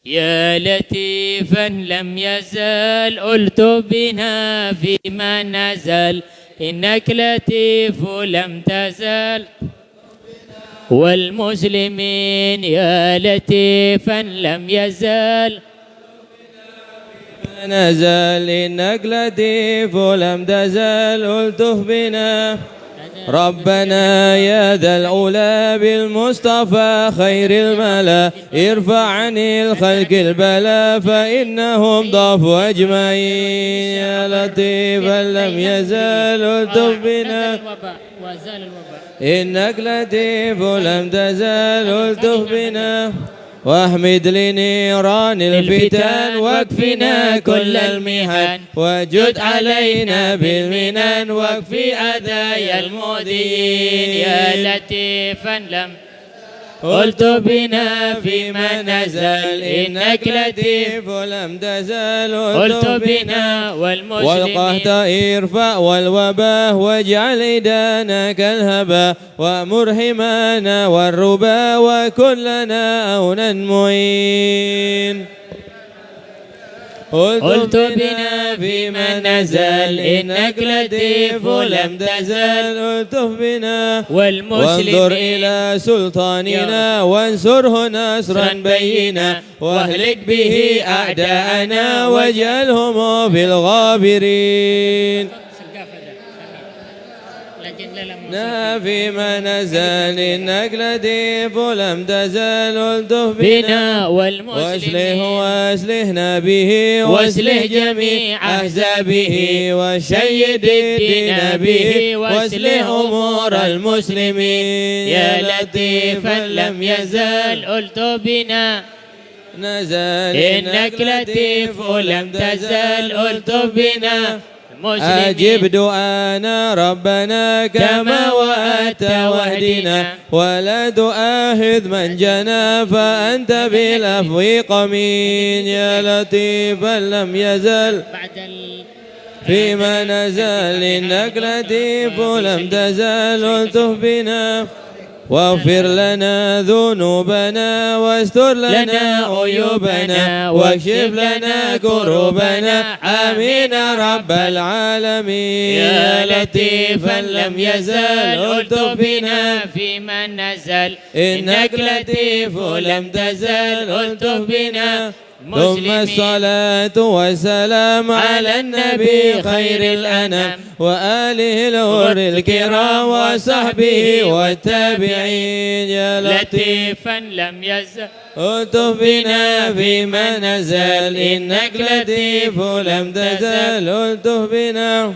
Ya latifan lam yazal ultu bina fima nazal innak latifu lam tazal wal muslimin ya latifan lam yazal نزل إنك لطيف ولم تزل ألطف بنا ربنا يا ذا العلا بالمصطفى خير الملا ارفع عن الخلق البلاء فإنهم ضافوا أجمعين يا لطيفا لم يزل ألطف بنا إنك لطيف ولم تزل ألطف بنا واحمد لنيران الفتن واكفنا كل المحن وجد علينا بالمنن واكفي أذايا المؤذين يا لطيفا لم قلت بنا فيما نزل إنك لطيف ولم تزل قلت بنا والقهط ارفع والوباء واجعل إيدانا كالهبا وأمر حمانا والربا وكلنا أونا معين قلت بنا فيما نزل إنك لطيف ولم تزل ألطف بنا وانظر إلى سلطاننا وانصره نصرا بينا واهلك به أعداءنا واجعلهم في الغابرين فيما نزل إنك لطيف ولم تزل ألطف بنا وأصلحنا به وأصلح جميع أحزابه وشيد الدين به وأصلح أمور المسلمين يا لطيفا لم يزل ألطف بنا نزل إنك لطيف ولم تزل ألطف بنا أجب دعانا ربنا كما وعدت واهدنا ولا تؤاخذ من جنى فأنت بالعفو قمين يا لطيفا لم يزل فيما نزل إنك لطيف لم تزل ألطف بنا واغفر لنا ذنوبنا واستر لنا عيوبنا واكشف لنا كروبنا آمين رب العالمين يا لطيفا لم يزل ألطف بنا فيما نزل إنك لطيف لم تزل ألطف بنا ثم الصلاة والسلام على النبي خير الأنام وآله الغر الكرام وصحبه والتابعين يا لطيفا لم يزل ألطف بنا فيما نزل إنك لطيف لم تزل ألطف بنا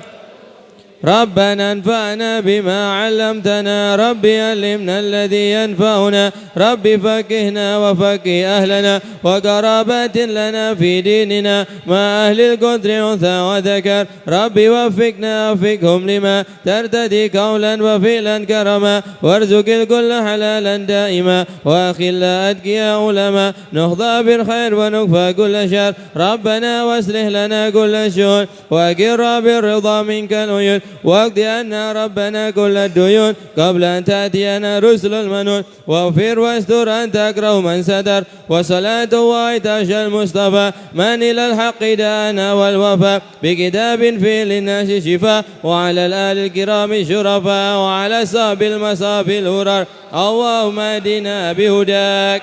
ربنا انفعنا بما علمتنا ربي علمنا الذي ينفعنا ربي فقهنا وفقه أهلنا وقرابات لنا في ديننا مع أهل القدر أنثى وذكر ربي وفقنا وفقهم لما ترتدي قولا وفعلا كرما وارزق الكل حلالا دائما وأخلا أتقيا علما نخضى بالخير ونكفى كل شر ربنا واصلح لنا كل شؤون وأقر بالرضا منك العيون واقض عنا ربنا كل الديون قبل أن تأتينا رسل المنون واغفر واستر أن تكره من ستر وصلاة وعيتاش المصطفى من إلى الحق دانا والوفاء بكتاب فيه للناس شفاء وعلى الآل الكرام شرفاء وعلى صحب المصاب الهرر اللهم اهدنا بهداك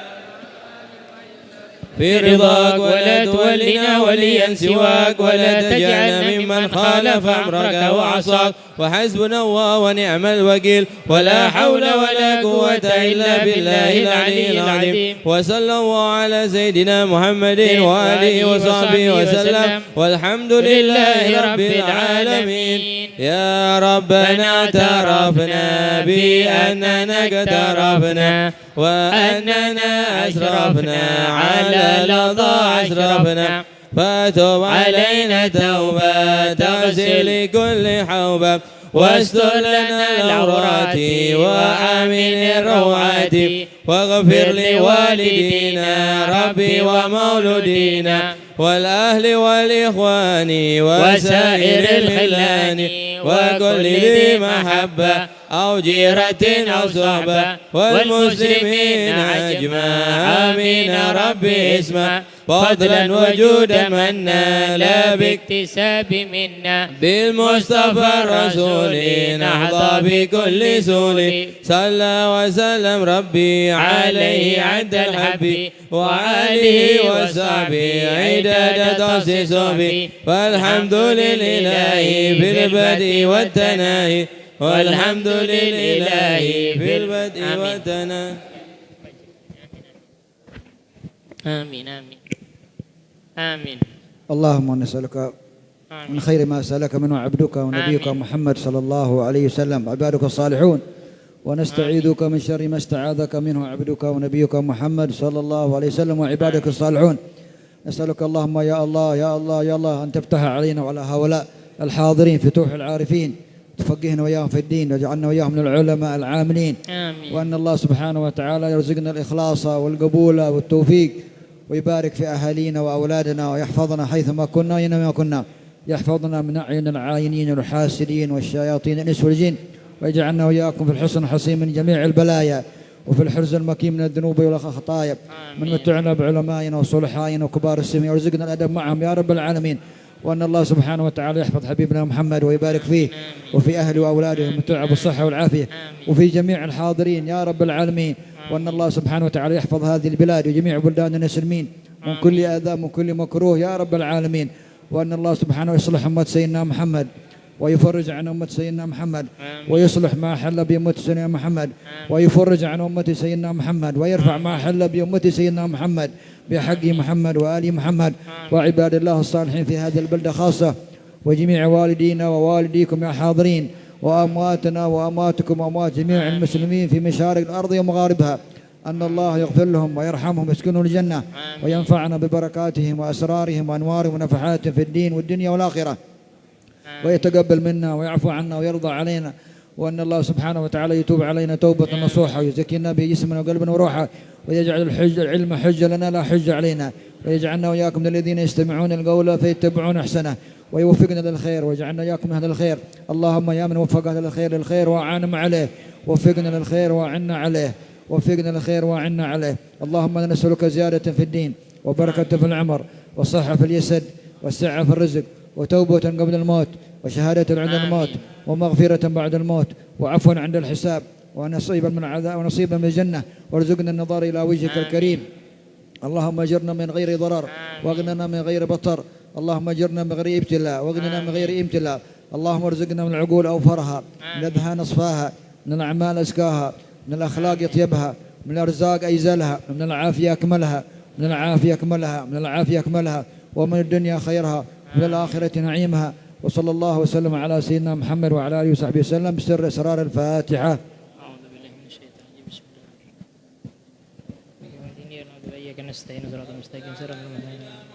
في رضاك ولا تولنا وليا سواك ولا تجعلنا ممن خالف أمرك وعصاك وحسبنا الله ونعم الوكيل ولا حول ولا قوة إلا بالله العلي العظيم وصلى الله على سيدنا محمد وآله وصحبه وسلم والحمد لله رب العالمين يا ربنا اعترفنا بأننا اقترفنا وأننا أسرفنا على لظى أشرفنا فتب علينا توبة تغسل كل حوبة واستر لنا العورات وآمن الروعات واغفر لوالدينا ربي ومولودينا والأهل والإخوان وسائر الخلان وكل ذي محبة أو جيرة أو صحبة والمسلمين أجمع آمين ربي اسمع فضلا وجودا منا لا باكتساب منا بالمصطفى الرسول نحظى بكل سول صلى وسلم ربي عليه عد الحب وآله وصحبه عداد تخصيص به والحمد لله في البدء والتناهي والحمد لله في البدء والتناهي. آمين آمين آمين. اللهم نسألك من خير ما سألك منه عبدك ونبيك محمد صلى الله عليه وسلم عبادك الصالحون ونستعيذك من شر ما استعاذك منه عبدك ونبيك محمد صلى الله عليه وسلم وعبادك الصالحون. نسألك اللهم يا الله يا الله يا الله أن تفتح علينا وعلى هؤلاء الحاضرين فتوح العارفين تفقهنا وياهم في الدين واجعلنا وياهم من العلماء العاملين. آمين. وأن الله سبحانه وتعالى يرزقنا الإخلاص والقبول والتوفيق ويبارك في أهالينا وأولادنا ويحفظنا حيثما كنا أينما كنا يحفظنا من أعين العاينين والحاسدين والشياطين الإنس والجن ويجعلنا وإياكم في الحسن الحصين من جميع البلايا وفي الحرز المكين من الذنوب والخطايا. من متعنا بعلمائنا وصلحائنا وكبار السن ويرزقنا الأدب معهم يا رب العالمين. وأن الله سبحانه وتعالى يحفظ حبيبنا محمد ويبارك فيه وفي أهله وأولاده ومتعه بالصحة والعافية وفي جميع الحاضرين يا رب العالمين. وأن الله سبحانه وتعالى يحفظ هذه البلاد وجميع بلدان المسلمين من كل أذى من كل مكروه يا رب العالمين. وأن الله سبحانه يصلح أمة سيدنا محمد ويفرج عن أمة سيدنا محمد ويصلح ما حل بأمة سيدنا محمد ويفرج عن أمة سيدنا محمد ويرفع ما حل بأمة سيدنا محمد بحق محمد وآل محمد وعباد الله الصالحين في هذه البلدة خاصة وجميع والدينا ووالديكم يا حاضرين وأمواتنا وأمواتكم وأموات جميع المسلمين في مشارق الأرض ومغاربها. أن الله يغفر لهم ويرحمهم ويسكنهم الجنة وينفعنا ببركاتهم وأسرارهم وأنوارهم ونفحاتهم في الدين والدنيا والآخرة ويتقبل منا ويعفو عنا ويرضى علينا. وأن الله سبحانه وتعالى يتوب علينا توبة نصوحة ويزكينا بجسمنا وقلبنا وروحا ويجعل العلم حجة لنا لا حجة علينا ويجعلنا وإياكم من الذين يستمعون القول فيتبعون أحسنه ويوفقنا للخير ويجعلنا إياكم من أهل الخير. اللهم يا من وفق أهل الخير للخير وأعانهم عليه وفقنا للخير وأعنا عليه وفقنا للخير وأعنا عليه. اللهم نسألك زيادة في الدين وبركة في العمر وصحة في الجسد والسعة في الرزق وتوبة قبل الموت وشهادة عند الموت ومغفرة بعد الموت وعفوا عند الحساب ونصيبا من العذاب ونصيبا من الجنة وارزقنا النظر إلى وجهك الكريم. اللهم اجرنا من غير ضرر واغننا من غير بطر. اللهم اجرنا من غير ابتلاء واغننا من غير امتلاء. اللهم ارزقنا من العقول أوفرها من الأذهان أصفاها من الأعمال أزكاها من الأخلاق يطيبها من الأرزاق أيزلها من العافية أكملها من العافية أكملها من العافية أكملها ومن الدنيا خيرها من الآخرة نعيمها. وصلى الله وسلم على سيدنا محمد وعلى آله وصحبه وسلم بسر أسرار الفاتحة. أعوذ بالله من الشيطان الرجيم. بسم الله الرحمن الرحيم. إياك نستعين صراط المستقيم صراط الذين أنعمت عليهم